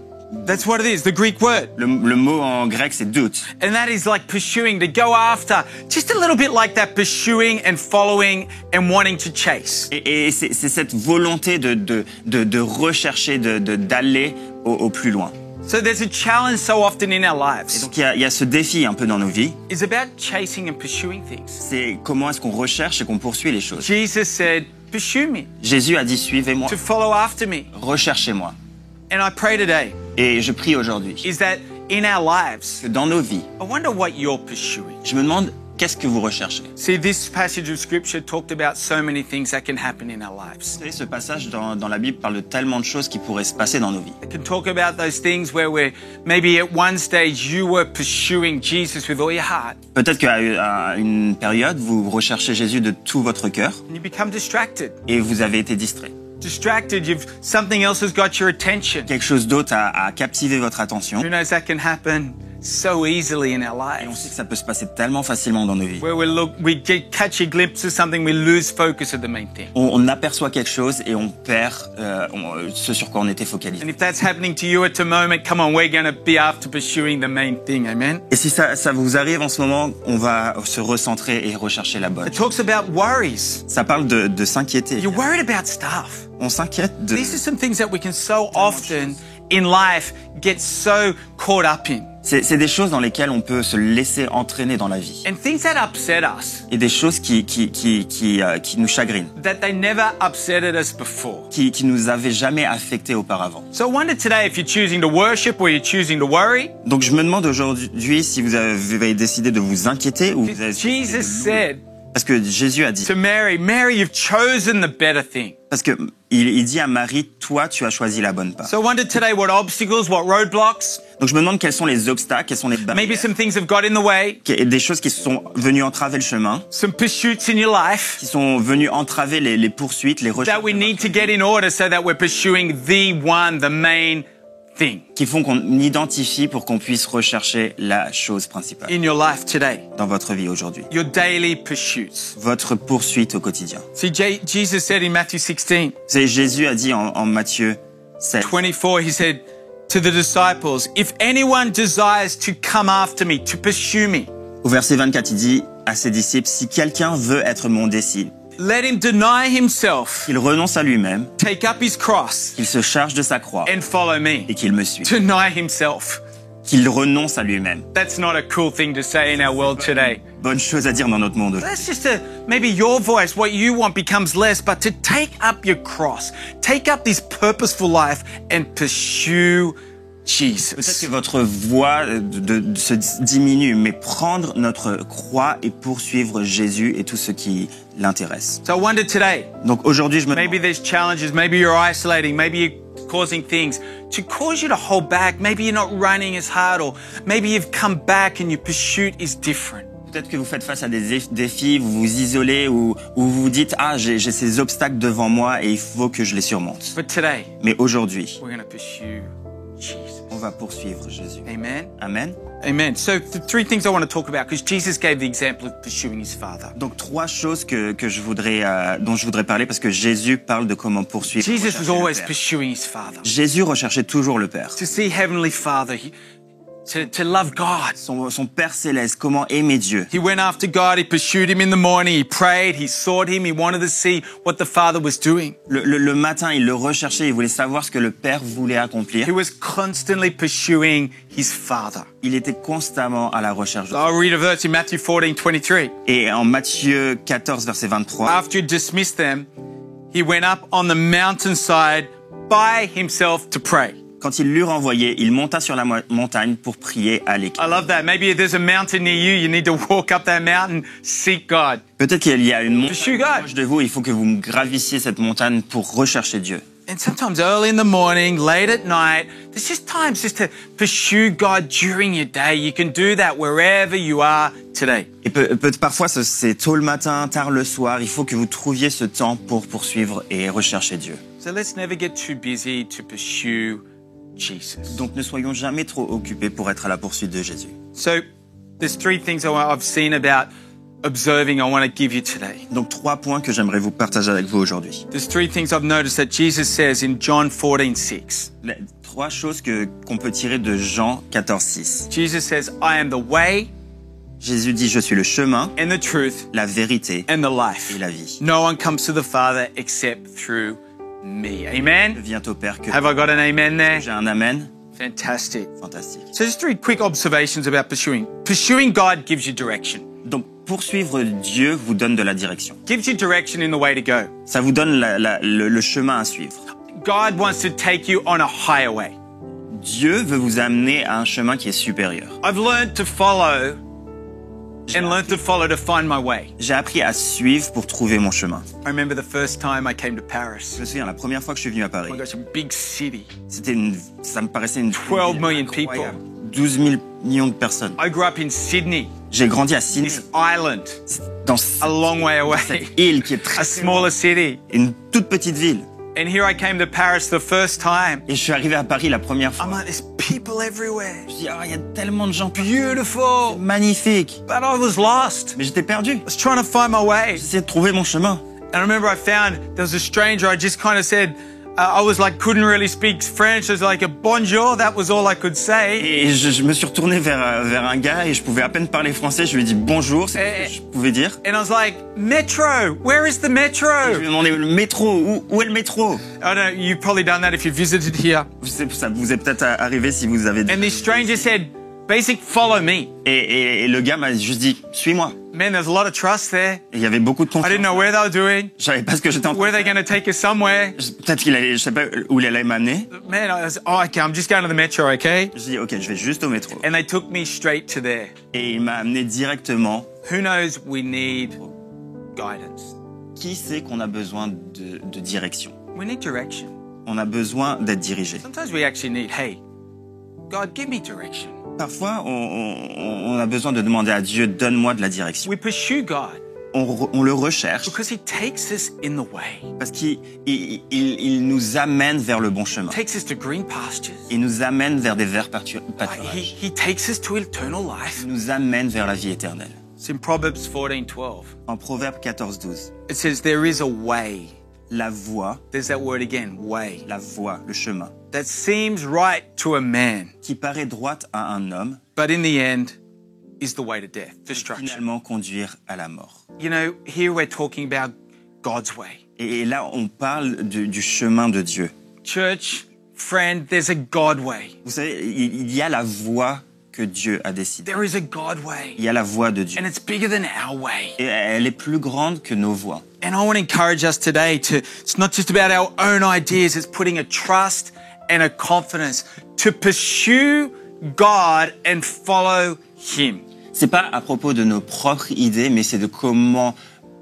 That's what it is, the Greek word. Le mot en grec c'est doute. And that is like pursuing, to go after. Just a little bit like that, pursuing and following and wanting to chase. Et c'est cette volonté de rechercher, d'aller au plus loin. So there's a challenge so often in our Et lives. donc il y a ce défi un peu dans nos vies. It's about chasing and pursuing things. C'est comment est-ce qu'on recherche et qu'on poursuit les choses. Jesus said, pursue me, Jésus a dit suivez-moi, to follow after me. recherchez-moi. And I pray today Et je prie aujourd'hui is that in our lives, que dans nos vies, I wonder what you're pursuing. je me demande qu'est-ce que vous recherchez. See, this passage of scripture talked about so many things that can happen in our lives. Vous savez, ce passage dans la Bible parle de tellement de choses qui pourraient se passer dans nos vies. It can talk about those things where maybe at one stage you were pursuing Jesus with all your heart Peut-être qu'à une période, vous recherchez Jésus de tout votre cœur and you become distracted. et vous avez été distrait. Distracted, something else has got your attention. Quelque chose d'autre a captivé votre attention. Who knows, that can happen so easily in our Et on sait lives. que ça peut se passer tellement facilement dans nos vies. Where we catch a glimpse of something, we lose focus of the main thing. On aperçoit quelque chose et on perd ce sur quoi on était And focalisé. if that's happening to you at the moment, come on, we're going to be after pursuing the main thing, amen? Et si ça vous arrive en ce moment, on va se recentrer et rechercher la bonne. It talks about worries. Ça parle de s'inquiéter. You're worried about stuff. On s'inquiète de... These are some things that we can so often in life get so caught up in. C'est des choses dans lesquelles on peut se laisser entraîner dans la vie. And things that upset us, Et des choses qui nous chagrinent, that they never upsetted us before. qui nous avaient jamais affectés auparavant. So I wonder today if you're choosing to worship or you're choosing to worry. Donc je me demande aujourd'hui si vous avez décidé de vous inquiéter ou vous avez décidé Jesus de said parce que Jésus a dit, to Mary, Mary, you've chosen the better thing. parce que il dit à Marie, toi tu as choisi la bonne part. So I wonder today what obstacles, what roadblocks, Donc je me demande quels sont les obstacles, quelles sont les maybe barrières, some things have got in the way, des choses qui sont venues entraver le chemin, some pursuits in your life qui sont venues entraver les poursuites, les recherches, that we need to get in order so that we're pursuing the one, the main thing qui font qu'on identifie pour qu'on puisse rechercher la chose principale in your life today. dans votre vie aujourd'hui. Your daily pursuits. Votre poursuite au quotidien. See, Jesus said in Matthew 16, Vous savez, Jésus a dit en Matthieu 16, 24, he said to the disciples, if anyone desires to come after me, to pursue me, au verset 24, il dit à ses disciples, si quelqu'un veut être mon disciple, let him deny himself, qu'il renonce à lui-même, take up his cross, qu'il se charge de sa croix and follow me. et qu'il me suive. Deny himself. Qu'il renonce à lui-même. That's not a cool thing to say in our world today. Bonne chose à dire dans notre monde. That's just maybe your voice, what you want becomes less, but to take up your cross, take up this purposeful life and pursue Peut-être que Jesus. votre voix se diminue, mais prendre notre croix et poursuivre Jésus et tout ce qui l'intéresse. So I wonder today, Donc aujourd'hui, je me maybe demande, there's challenges, maybe you're isolating, maybe you're causing things to cause you to hold back. Maybe you're not running as hard, or maybe you've come back and your pursuit is different. Peut-être que vous faites face à des défis, vous vous isolez ou vous vous dites « Ah, j'ai ces obstacles devant moi et il faut que je les surmonte. But today, » Mais aujourd'hui, we're going to pursue Jesus. on va poursuivre Jésus. Amen. Amen. Amen. So the three things I want to talk about, because Jesus gave the example of pursuing his Father. Donc 3 choses dont je voudrais parler parce que Jésus parle de comment poursuivre. Jesus was rechercher le always Père. pursuing his Father. Jésus recherchait toujours le Père. To see Heavenly Father, to love God. Son Père céleste, comment aimer Dieu. He went after God, he pursued him in the morning, he prayed, he sought him, he wanted to see what the Father was doing. Le matin, il le recherchait, il voulait savoir ce que le Père voulait accomplir. He was constantly pursuing his Father. Il était constamment à la recherche de I'll read a verse in Matthew 14:23. Et en Matthieu 14, verset 23, After he dismissed them, he went up on the mountainside by himself to pray. quand il l'eut renvoyé, il monta sur la montagne pour prier à l'équipage. I love that. Maybe there's a mountain near you. You need to walk up that mountain, seek God. Peut-être qu'il y a une Pursue montagne God. proche de vous, il faut que vous gravissiez cette montagne pour rechercher Dieu. And sometimes early in the morning, late at night, there's just times just to pursue God during your day. You can do that wherever you are today. Et parfois, c'est tôt le matin, tard le soir. Il faut que vous trouviez ce temps pour poursuivre et rechercher Dieu. So let's never get too busy to pursue Jesus. Donc ne soyons jamais trop occupés pour être à la poursuite de Jésus. So there's three things I've seen about observing I want to give you today. Donc 3 points que j'aimerais vous partager avec vous aujourd'hui. There's three things I've noticed that Jesus says in John 14:6. 3 choses qu'on peut tirer de Jean 14:6. Jesus says, I am the way Jésus dit, je suis le chemin, and the truth la vérité and the life. et la vie. No one comes to the Father except through me. Ne Amen? vient au Père que Have I got an amen there? j'ai un amen. Fantastic. Fantastique. So just 3 quick observations about pursuing. Pursuing God gives you direction. Donc poursuivre Dieu vous donne de la direction. Gives you direction in the way to go. Ça vous donne le chemin à suivre. God wants to take you on a higher way. Dieu veut vous amener à un chemin qui est supérieur. I've learned to follow and learned to follow to find my way. J'ai appris à suivre pour trouver mon chemin. I remember the first time I came to Paris. Je me souviens, la première fois que je suis venu à Paris, Oh my gosh, a big city. ça me paraissait une 12 ville million incroyable. 12 millions de personnes. I grew up in Sydney, J'ai grandi à Sydney, this island, dans a long way away, cette île qui est a très smaller city. une toute petite ville. And here I came to Paris the first time. Et je suis arrivé à Paris la première fois. I'm like, there's people everywhere. Je me dis, il y a tellement de gens. Beautiful. Magnifique. But I was lost. Mais j'étais perdu. I was trying to find my way. J'essayais de trouver mon chemin. And I remember I found there was a stranger. I just kind of said, I was like, couldn't really speak French. I was like, a bonjour. That was all I could say. Et je me suis retourné vers un gars et je pouvais à peine parler français. Je lui ai dit bonjour, c'est ce que je pouvais dire. And I was like, metro. Where is the metro? Je lui ai demandé le métro. Où est le métro? I don't know. You've probably done that if you visited here. Ça vous est peut-être arrivé si vous avez. And this stranger said, basic, follow me. Et le gars m'a juste dit suis-moi. Man, there's a lot of trust there. Et il y avait beaucoup de I didn't know confiance. where they were doing. Je savais pas ce que j'étais en train Were de they faire. going to take us somewhere? Peut-être qu'il allait, je sais pas où il allait m'amener. Man, I was, oh, okay, I'm just going to the metro, okay? Je dis ok, je vais juste au métro. And they took me straight to there. Et il m'a amené directement. Who knows? We need guidance. Qui sait qu'on a besoin de direction? We need direction. On a besoin d'être dirigé. Sometimes we actually need, hey, God, give me direction. Parfois, on a besoin de demander à Dieu, donne-moi de la direction. We pursue God On le recherche because He takes us in the way. parce qu'il nous amène vers le bon chemin. Takes us to green pastures. Il nous amène vers des verts pâturages. He takes us to eternal life. Il nous amène vers la vie éternelle. It's in Proverbs 14:12. En Proverbe 14:12, It says, there is a way. la voie, There's that word again, way. la voie, le chemin, That seems right to a man, qui paraît droite à un homme, but in the end is the way to death, destruction. finalement conduire à la mort. You know, here we're talking about God's way. Et là, on parle du chemin de Dieu. Church, friend, there's a God way. Vous savez, il y a la voie que Dieu a décidée. There is a God way. Il y a la voie de Dieu. And it's bigger than our way. Et elle est plus grande que nos voies. And I want to encourage us today to, it's not just about our own ideas, it's putting a trust and a confidence to pursue God and follow Him. C'est pas à propos de nos propres idées, mais c'est de comment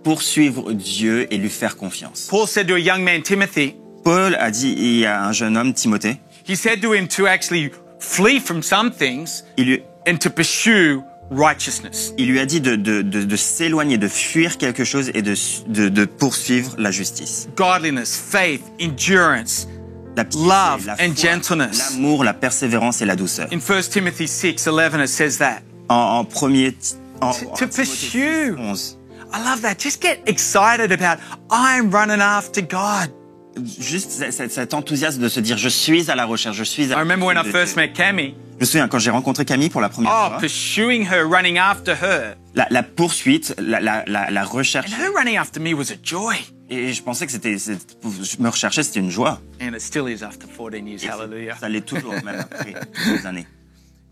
poursuivre Dieu et lui faire confiance. Paul said to a young man, Timothy, Paul a dit, il y a un jeune homme, Timothée, he said to him to actually flee from some things il lui, and to pursue righteousness. Il lui a dit de s'éloigner, de fuir quelque chose et de poursuivre la justice. Godliness, faith, endurance, La piété, love la and foi, gentleness. l'amour, la persévérance et la douceur. In 1 Timothy 6:11 it says that. En premier... To pursue. 11. I love that. Just get excited about, I'm running after God. Juste cet enthousiasme de se dire je suis à la recherche, je suis à I la remember when I recherche de first Dieu. met Cammy. Je me souviens quand j'ai rencontré Camille pour la première Oh, fois, pursuing her, running after her. la poursuite, la recherche. And her running after me was a joy. Et je pensais que je me recherchais, c'était une joie. And it still is after 14 years. Hallelujah. Ça l'est toujours, même après des années.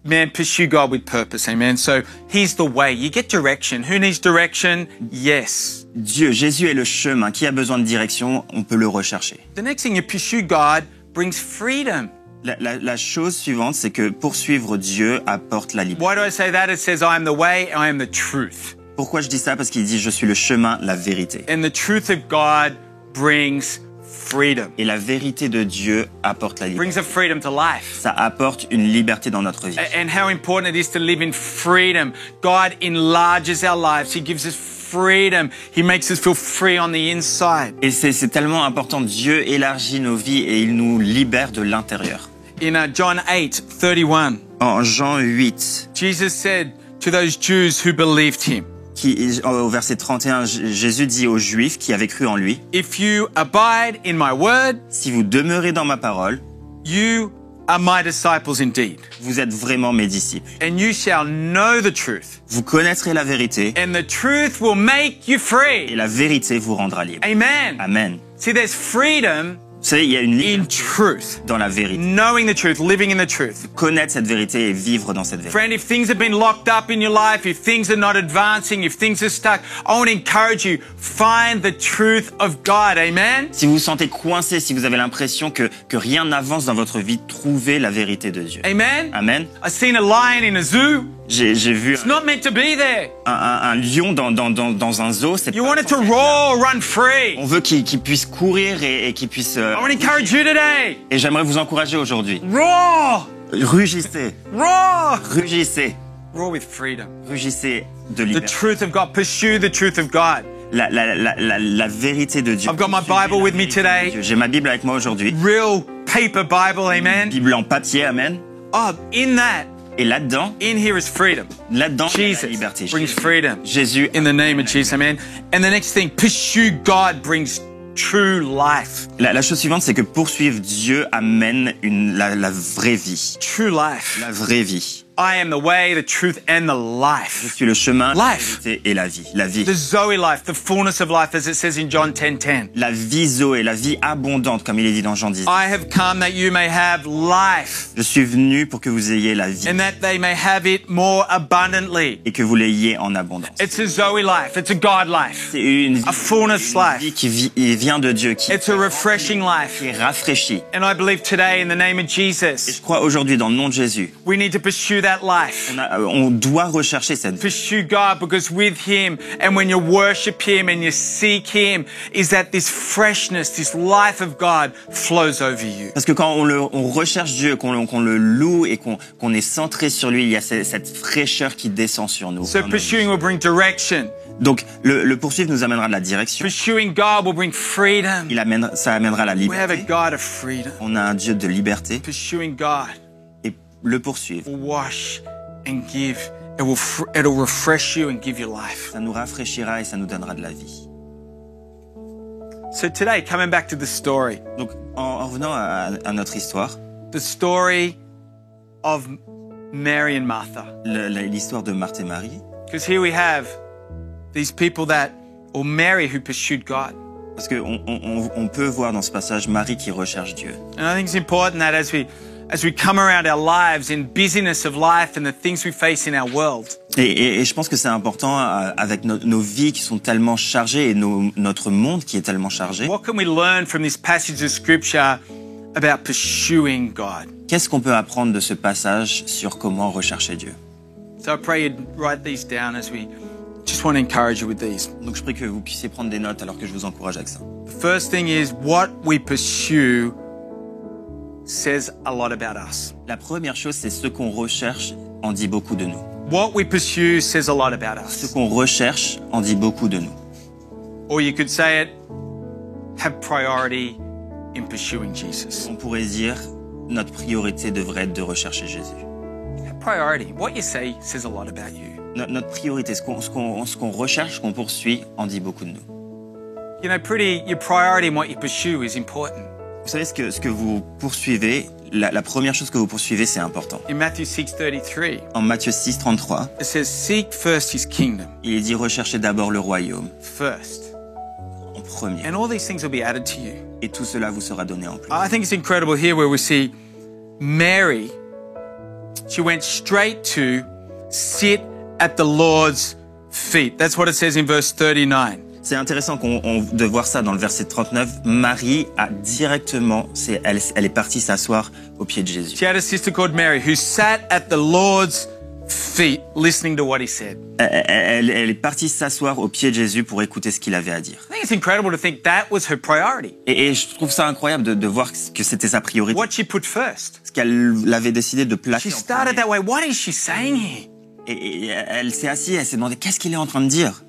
Man, pursue God with purpose. Amen. So he's the way. You get direction. Who needs direction? Yes. Dieu, Jésus est le chemin. Qui a besoin de direction, on peut le rechercher. The next thing, you pursue God brings freedom. La chose suivante, c'est que poursuivre Dieu apporte la liberté. Why do I say that? It says, I am the way, I am the truth. Pourquoi je dis ça? Parce qu'il dit je suis le chemin, la vérité. And the truth of God brings freedom. Et la vérité de Dieu apporte la liberté. Brings a freedom to life. Ça apporte une liberté dans notre vie. And how important it is to live in freedom. God enlarges our lives. He gives us freedom. He makes us feel free on the inside. Et c'est tellement important. Dieu élargit nos vies et il nous libère de l'intérieur. In John 8:31, En Jean 8, Jesus said to those Jews who believed him, au verset 31, Jésus dit aux Juifs qui avaient cru en lui, if you abide in my word, si vous demeurez dans ma parole, you are my disciples indeed. vous êtes vraiment mes disciples. And you shall know the truth. Vous connaîtrez la vérité And the truth will make you et free. la vérité vous rendra libre. Amen. Amen. See, there's freedom Vous savez, il y a une in liberté truth. dans la vérité. Knowing the truth, living in the truth. Connaître cette vérité et vivre dans cette vérité. Friend, if things have been locked up in your life, if things are not advancing, if things are stuck, I want to encourage you, find the truth of God. Amen? Si vous vous sentez coincé, si vous avez l'impression que rien n'avance dans votre vie, trouvez la vérité de Dieu. Amen? Amen. I've seen a lion in a zoo. J'ai vu It's not meant to be there. un lion dans un zoo. C'est You pas want it to censé être là. roar, run free. On veut qu'il puisse courir et qu'il puisse... I want to encourage you today. Et j'aimerais vous encourager aujourd'hui. Roar! Rugissez, Roar! rugissez, Roar with freedom. rugissez de The liberté. truth of God. Pursue the truth of God. La vérité de Dieu. I've got my Suivez Bible la with me vérité de today. Dieu. J'ai ma Bible avec moi aujourd'hui. Real paper Bible, amen. Bible en papier, amen. Oh, in that, Et là-dedans, in here is freedom. il y a la Jesus liberté. brings freedom. Jésus, In the name of Jesus, amen. And the next thing, pursue God brings true life. la chose suivante, c'est que poursuivre Dieu amène la vraie vie. True life. La vraie vie. I am the way, the truth, and the Je life. suis le chemin, la Life. vérité et la vie. La vie. The Zoe life, the fullness of life, as it says in John 10:10. La vie Zoé, la vie abondante, comme il est dit dans Jean 10. I have come that you may have life, Je suis venu pour que vous ayez la vie and that they may have it more abundantly. et que vous l'ayez en abondance. It's a Zoe life. It's a God life. C'est une vie, A fullness life. qui vient de Dieu, qui It's a refreshing life. est rafraîchie. And I believe today, in the name of Et Jesus, je crois aujourd'hui, dans le nom de Jésus, we need to pursue that life. on doit rechercher cette vie. Pursue God, because with Him, and when you worship Him and you seek Him, is that this freshness, this life of God flows over you. Parce que quand on recherche Dieu, qu'on le loue et qu'on est centré sur lui, il y a cette fraîcheur qui descend sur nous. So pursuing will bring direction. Donc le poursuivre nous amènera de la direction. Pursuing God will bring freedom. Ça amènera la We have a liberté. God of freedom. On a un Dieu de liberté Pursuing God et le poursuivre, will wash and give. It'll refresh you and give you life. ça nous rafraîchira et ça nous donnera de la vie. So today, coming back to the story, Donc en revenant à notre histoire, the story of Mary and Martha. l'histoire de Marthe et Marie, Because here we have these people or Mary who pursued God. parce que on peut voir dans ce passage Marie qui recherche Dieu. And I think it's important that as we come around our lives in busyness of life and the things we face in our world, Et je pense que c'est important avec nos vies qui sont tellement chargées et notre monde qui est tellement chargé. what can we learn from this passage of scripture about pursuing God? Qu'est-ce qu'on peut apprendre de ce passage sur comment rechercher Dieu? So I pray you'd write these down as we just want to encourage you with these. Donc je prie que vous puissiez prendre des notes alors que je vous encourage avec ça. The first thing is what we pursue says a lot about us. La première chose, c'est ce qu'on recherche en dit beaucoup de nous. What we pursue says a lot about Ce us. qu'on recherche en dit beaucoup de nous. Or you could say it, have priority in pursuing Jesus. On pourrait dire, notre priorité devrait être de rechercher Jésus. Have priority. What you say says a lot about you. Notre priorité, ce qu'on recherche, ce qu'on poursuit, en dit beaucoup de nous. You know, your priority and what you pursue is important. Vous savez, ce que vous poursuivez, la première chose que vous poursuivez, c'est important. In Matthew 6:33, En Matthieu 6, 33, it says, seek first his kingdom, il est dit recherchez d'abord le royaume, first. en premier. And all these things will be added to you. Et tout cela vous sera donné en plus. I think it's incredible here where we see Mary, she went straight to sit at the Lord's feet. That's what it says in verse 39. C'est intéressant de voir ça dans le verset 39. Marie a directement, elle est partie s'asseoir au pied de Jésus. She had a sister called Mary who sat at the Lord's feet listening to what he said. Elle est partie s'asseoir au pied de Jésus pour écouter ce qu'il avait à dire. I think it's incredible to think that was her priority. Et je trouve ça incroyable de voir que c'était sa priorité. What she put first. Ce qu'elle avait décidé de placer. She started that way. What is she saying here? Et elle s'est assise, elle s'est demandé qu'est-ce qu'il est en train de dire.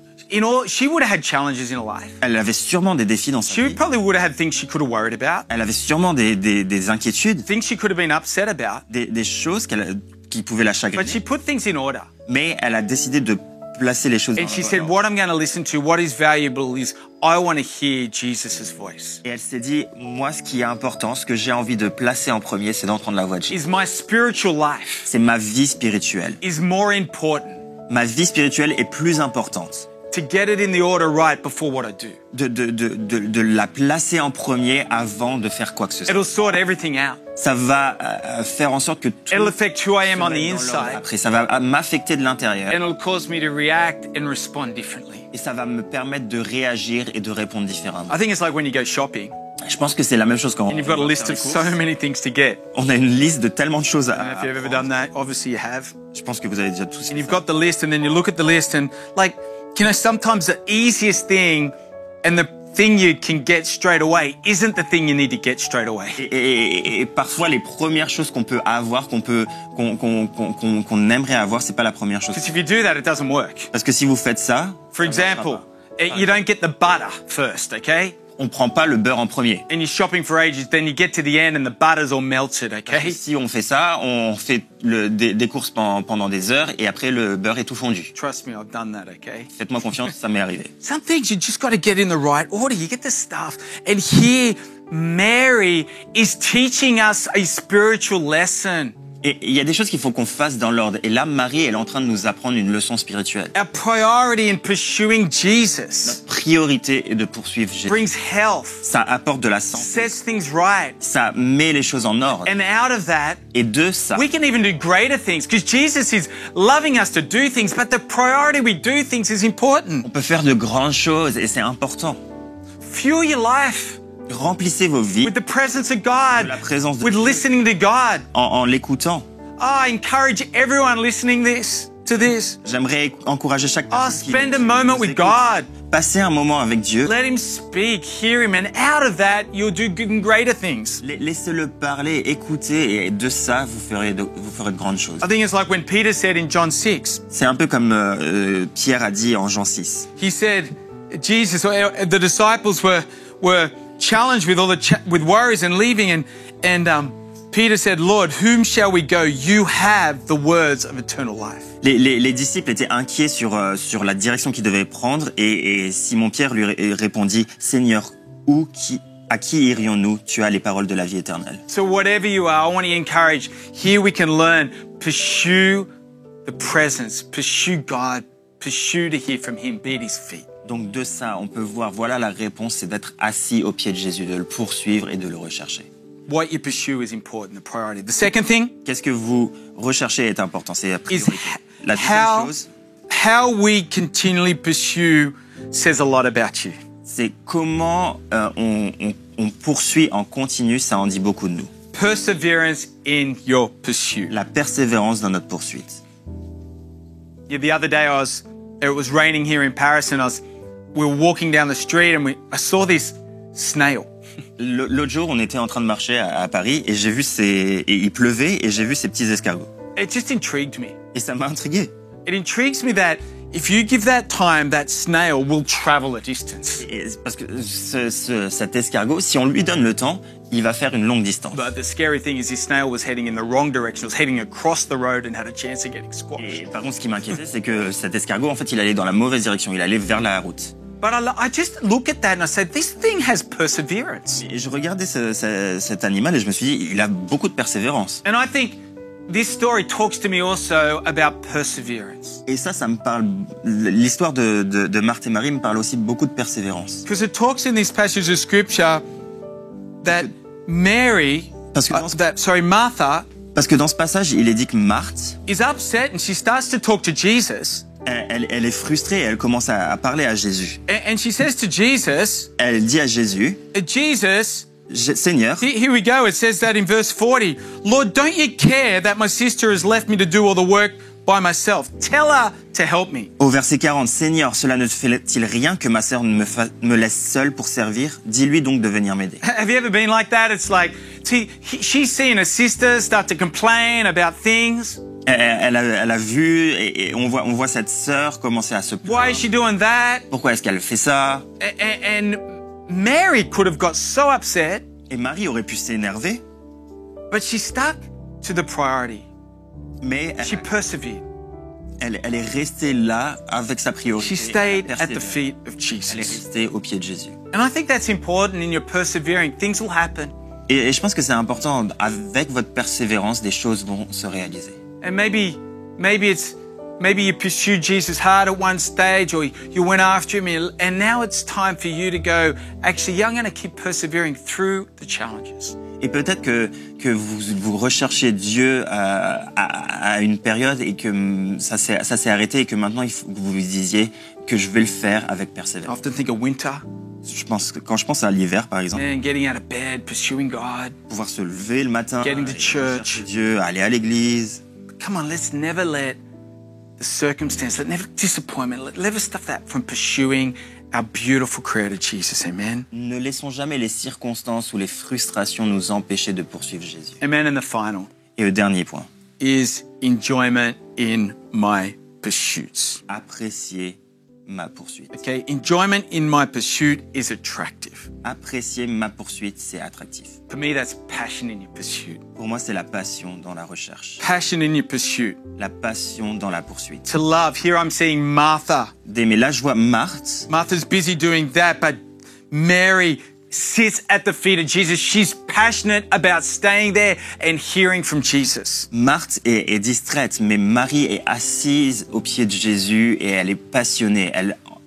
She would have had challenges in her life. Elle avait sûrement des défis dans sa She vie. probably would have had things she could have worried about. Elle avait sûrement des inquiétudes, Things she could have been upset about. des choses qui pouvaient la But chagriner. she put things in order. Mais elle a décidé de placer les choses dans And she le said, bon ordre. what I'm going to listen to, what is valuable is I want to hear Jesus' voice. Et elle s'est dit, moi, ce qui est important, ce que j'ai envie de placer en premier, c'est d'entendre la voix de Jésus. Is my spiritual life C'est ma vie spirituelle. is more important Ma vie spirituelle est plus importante. to get it in the order right before what I do. De la placer en premier avant de faire quoi que ce soit. It'll sort everything out. Ça va faire en sorte que tout It'll affect who I am se on the mette dans l'ordre inside. après. Ça va m'affecter de l'intérieur. And it'll cause me to react and respond differently. Et ça va me permettre de réagir et de répondre différemment. I think it's like when you go shopping Je pense que c'est la même chose quand and you've got a list of so many things to get. on a une liste de tellement de choses I don't know if à you've ever prendre. done that. Obviously you have. Je pense que vous avez déjà tous And fait you've ça. got the list and then you look at the list and like, you know, sometimes the easiest thing and the thing you can get straight away isn't the thing you need to get straight away. Et parfois les premières choses qu'on peut avoir, qu'on aimerait avoir, c'est pas la première chose. Because if you do that, it doesn't work. Parce que si vous faites ça, For example, you don't get the butter first, okay? on prend pas le beurre en premier. And you're shopping for ages, then you get to the end and the butter's all melted, Parce que okay? si on fait ça, on fait des courses pendant des heures et après le beurre est tout fondu. Trust me, I've done that, okay? Faites-moi confiance, ça m'est arrivé. Some things you just got to get in the right order. You get the stuff. And here, Mary is teaching us a spiritual lesson. Et il y a des choses qu'il faut qu'on fasse dans l'ordre. Et là, Marie, elle est en train de nous apprendre une leçon spirituelle. Our priority in pursuing Jesus Notre priorité est de poursuivre Jésus. brings health, Ça apporte de la santé. sets things right. Ça met les choses en ordre. And out of that, Et de ça, we can even do greater things because Jesus is loving us to do things, but the priority we do things is important. on peut faire de grandes choses et c'est important. Fuel your life Remplissez vos vies with the presence of God, la présence de with Dieu. listening to God. en l'écoutant. I encourage everyone listening to this. J'aimerais encourager chaque Oh, personne qui spend a moment nous with écoute. God. Passer un moment avec Dieu. Let him speak, hear him, and out of that, you'll do good and greater things. Laissez-le parler, écouter, et de ça, vous ferez de grandes choses. I think it's like when Peter said in John 6, C'est un peu comme Pierre a dit en Jean 6. he said, Jesus, the disciples were challenged with with worries and leaving, and Peter said, Lord, whom shall we go? You have the words of eternal life. Les disciples étaient inquiets sur la direction qu'ils devaient prendre, et Simon-Pierre lui répondit, Seigneur, à qui irions-nous? Tu as les paroles de la vie éternelle. So whatever you are, I want to encourage, here we can learn, pursue the presence, pursue God, pursue to hear from him, be at his feet. Donc de ça, on peut voir, voilà la réponse, c'est d'être assis au pied de Jésus, de le poursuivre et de le rechercher. What you pursue is important, the priority. The second thing Qu'est-ce que vous recherchez est important, c'est la is priorité. La deuxième chose, how we continually pursue says a lot about you. c'est comment on poursuit en continu, ça en dit beaucoup de nous. Perseverance in your pursuit. La persévérance dans notre poursuite. Yeah, the other day it was raining here in Paris and we were walking down the street and I saw this snail. L'autre jour, on était en train de marcher à Paris et il pleuvait et j'ai vu ces petits escargots. It just intrigued me. Et ça m'a intrigué. It intrigues me that if you give that time, that snail will travel a distance. Et parce que cet escargot, si on lui donne le temps, il va faire une longue distance. But the scary thing is this snail was heading in the wrong direction. It was heading across the road and had a chance of getting squashed. Et par contre, ce qui m'inquiétait, c'est que cet escargot, en fait, il allait dans la mauvaise direction. Il allait vers la route. But I just look at that and I say, this thing has perseverance. Et je regardais cet animal et je me suis dit, il a beaucoup de persévérance. And I think this story talks to me also about perseverance. Et ça me parle. L'histoire de Marthe et Marie me parle aussi beaucoup de persévérance. Because it talks in this passage of scripture that Mary, Martha, parce que dans ce passage, il est dit que Marthe is upset and she starts to talk to Jesus. Elle est frustrée et elle commence à parler à Jésus. And she says to Jesus, elle dit à Jésus, Jesus, Seigneur, here we go. It says that in verse 40. Lord, don't you care that my sister has left me to do all the work by myself? Tell her to help me. Au verset 40, Seigneur, cela ne te fait-il rien que ma sœur me laisse seule pour servir? Dis-lui donc de venir m'aider. Have you ever been like that? It's like, she's seeing her sister start to complain about things. Elle a vu et on voit cette sœur commencer à se plaindre. Why is she doing that? Pourquoi est-ce qu'elle fait ça? And Mary could have got so upset. Et Marie aurait pu s'énerver. But she stuck to the priority. Mais she persevered. Elle est restée là avec sa priorité. She stayed at the feet of Jesus. Elle est restée au pied de Jésus. And I think that's important in your persevering. Things will happen. Et je pense que c'est important. Avec votre persévérance, des choses vont se réaliser. And maybe you pursued Jesus hard at one stage, or you went after him, and now it's time for you to go, actually, I'm going to keep persevering through the challenges. Et peut-être que vous recherchez Dieu à une période et que ça s'est arrêté et que maintenant il faut que vous vous disiez que je vais le faire avec persévérance. I often think of winter. Quand je pense à l'hiver, par exemple, getting out of bed, pursuing God, pouvoir se lever le matin, getting to church, Dieu, aller à l'église. Come on, let's never let the circumstance, never disappointment, never stop that from pursuing our beautiful Creator Jesus. Amen. Ne laissons jamais les circonstances ou les frustrations nous empêcher de poursuivre Jésus. Amen. And the final. Et le dernier point is enjoyment in my pursuits. Apprécier ma poursuite. Okay, enjoyment in my pursuit is attractive. Apprécier ma poursuite, c'est attractif. For me, that's passion in your pursuit. Pour moi, c'est la passion dans la recherche. Passion in your pursuit. La passion dans la poursuite. To love. Here I'm seeing Martha. Mais là, je vois Marthe. Martha's busy doing that, but Mary sits at the feet of Jesus. She's passionate about staying there and hearing from Jesus. Marthe est distraite, mais Marie est assise au pied de Jésus et elle est passionnée.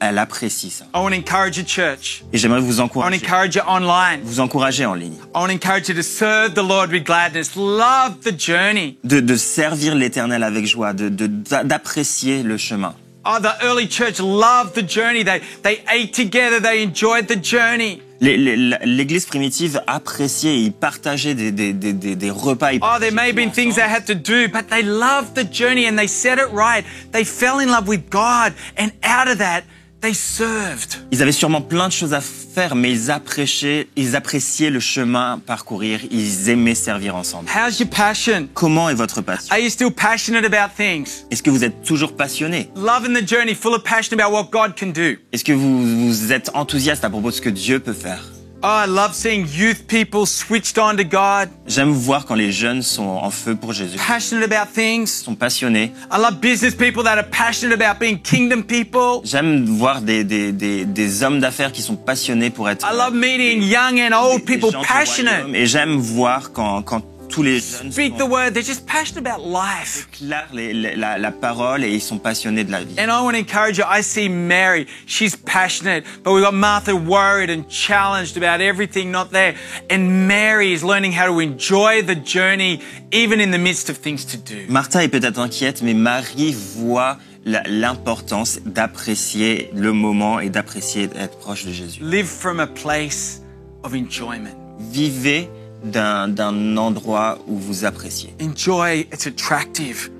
Elle apprécie ça. I want to encourage you, church. Et j'aimerais vous encourager. I want to encourage you online. Vous encourager en ligne. I want to encourage you to serve the Lord with gladness. Love the journey. De servir l'Éternel avec joie, d'apprécier le chemin. Oh, the early church loved the journey. They ate together. They enjoyed the journey. L'église primitive appréciait, ils partageaient des repas. Oh, there may have been things they had to do, but they loved the journey and they said it right. They fell in love with God, and out of that, they served. Ils avaient sûrement plein de choses à faire, mais ils appréciaient le chemin parcourir. Ils aimaient servir ensemble. How's your passion? Comment est votre passion? Are you still passionate about things? Est-ce que vous êtes toujours passionné? Loving the journey, full of passion about what God can do. Est-ce que vous êtes enthousiaste à propos de ce que Dieu peut faire? Oh, I love seeing youth people switched on to God. J'aime voir quand les jeunes sont en feu pour Jésus. Passionate about things. Sont passionnés. I love business people that are passionate about being kingdom people. J'aime voir des hommes d'affaires qui sont passionnés pour être. I love meeting young and old people passionate. Et j'aime voir quand tous les jeunes speak the word, they're just passionate about life. Déclarent la parole et ils sont passionnés de la vie. And I want to encourage you, I see Mary, she's passionate, but we've got Martha worried and challenged about everything not there. And Mary is learning how to enjoy the journey even in the midst of things to do. Martha est peut-être inquiète, mais Marie voit l'importance d'apprécier le moment et d'apprécier d'être proche de Jésus. Live from a place of enjoyment. Vivez d'un endroit où vous appréciez. Enjoy, it's attractive.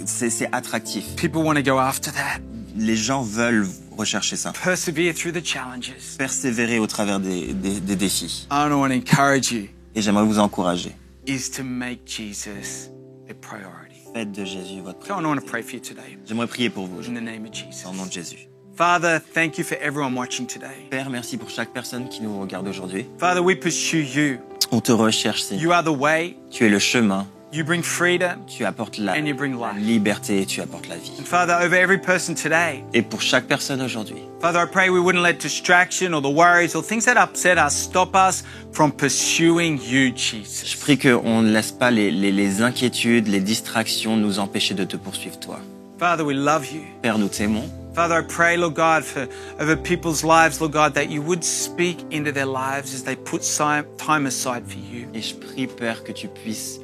C'est attractif. People want to go after that. Les gens veulent rechercher ça. Persevere through the challenges. Persévérer au travers des défis. I want to encourage you. Et j'aimerais vous encourager. Is to make Jesus a priority. Faites de Jésus votre So I want to priorité. pray for you today. J'aimerais prier pour vous In aujourd'hui, the name of Jesus. dans le nom de Jésus. Father, thank you for everyone watching today. Père, merci pour chaque personne qui nous regarde aujourd'hui. Father, we pursue you. On te recherche, Seigneur. You are the way. Tu es le chemin, You bring freedom. tu apportes la And you bring life. liberté et tu apportes la vie. And Father, over every person today, Et pour chaque personne aujourd'hui, Father, I pray we wouldn't let distraction or the worries or things that upset us stop us from pursuing you, je Jesus. prie qu'on ne laisse pas les inquiétudes, les distractions nous empêcher de te poursuivre, toi. Father, we love you. Père, nous t'aimons. Father, I pray, Lord God, for over people's lives, Lord God, that you would speak into their lives as they put time aside for you. Et je prie, Père, que tu puisses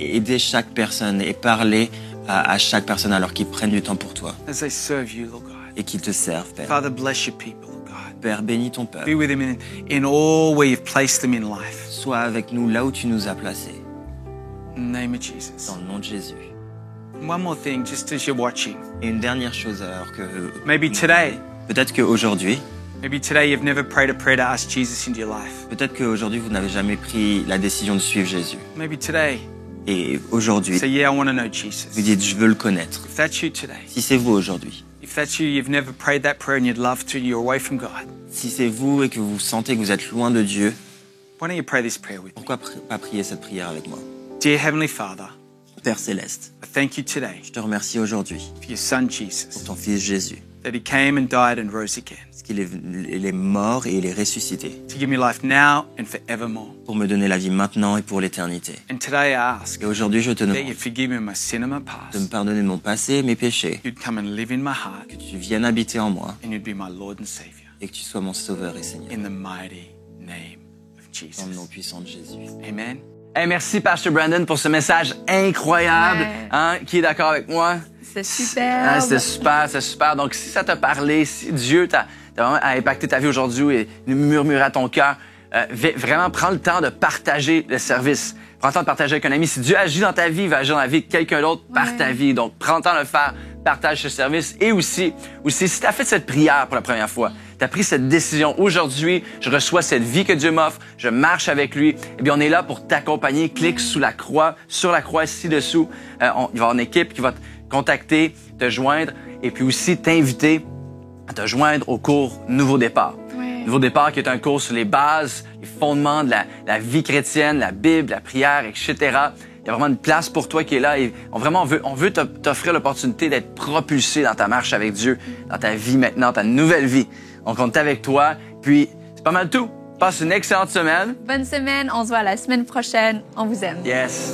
aider chaque personne et parler à chaque personne alors qu'ils prennent du temps pour toi As they serve you, Lord God. et qu'ils te servent, Père. Father, bless your people, Lord God. Père, bénis ton Be peuple. with them in all where you've placed them in life. Sois avec nous là où tu nous as placés. In the name of Jesus. Dans le nom de Jésus. One more thing, just as you're watching. Et une dernière chose alors que... Maybe today, Peut-être qu'aujourd'hui, maybe today you've never prayed a prayer to ask Jesus into your life. peut-être qu'aujourd'hui vous n'avez jamais pris la décision de suivre Jésus. Maybe today, Et aujourd'hui, say, yeah, I want to know Jesus. vous dites, je veux le connaître. If that's you today, Si c'est vous aujourd'hui, if that's you, you've never prayed that prayer and you'd love to, you're away from God. si c'est vous et que vous sentez que vous êtes loin de Dieu, Why don't you pray this prayer with me? pourquoi pas prier cette prière avec moi? Dear Heavenly Father, Père Céleste, I thank you today je te remercie aujourd'hui for your Son pour Jesus, ton Fils Jésus, that He came and died and rose again parce qu'il il est mort et il est ressuscité to give me life now and forevermore. pour me donner la vie maintenant et pour l'éternité. And today I ask Et aujourd'hui, je te that demande you forgive me my sin and my de me past. pardonner de mon passé et mes péchés, You'd come and live in my heart que tu viennes habiter en moi and you'd be my Lord and Savior. et que tu sois mon Sauveur et Seigneur. In the mighty name of Dans le nom Jesus. puissant de Jésus. Amen. Hey, merci, Pastor Brandon, pour ce message incroyable. Ouais. Hein? Qui est d'accord avec moi? C'est super. Ah, c'était super, c'est super. Donc, si ça t'a parlé, si Dieu t'a vraiment impacté ta vie aujourd'hui et murmuré à ton cœur, vraiment, prends le temps de partager le service. Prends le temps de partager avec un ami. Si Dieu agit dans ta vie, il va agir dans la vie de quelqu'un d'autre par ta vie. Donc, prends le temps de le faire, partage ce service. Et aussi si tu as fait cette prière pour la première fois, tu as pris cette décision. Aujourd'hui, je reçois cette vie que Dieu m'offre, je marche avec lui. Eh bien, on est là pour t'accompagner. Clique sur la croix ci-dessous. Il va y avoir une équipe qui va te contacter, te joindre et puis aussi t'inviter à te joindre au cours Nouveau Départ. Ouais. Nouveau Départ qui est un cours sur les bases, les fondements de la vie chrétienne, la Bible, la prière, etc. Il y a vraiment une place pour toi qui est là et on veut t'offrir l'opportunité d'être propulsé dans ta marche avec Dieu, dans ta vie maintenant, ta nouvelle vie. On compte avec toi. Puis, c'est pas mal tout. Passe une excellente semaine. Bonne semaine. On se voit la semaine prochaine. On vous aime. Yes.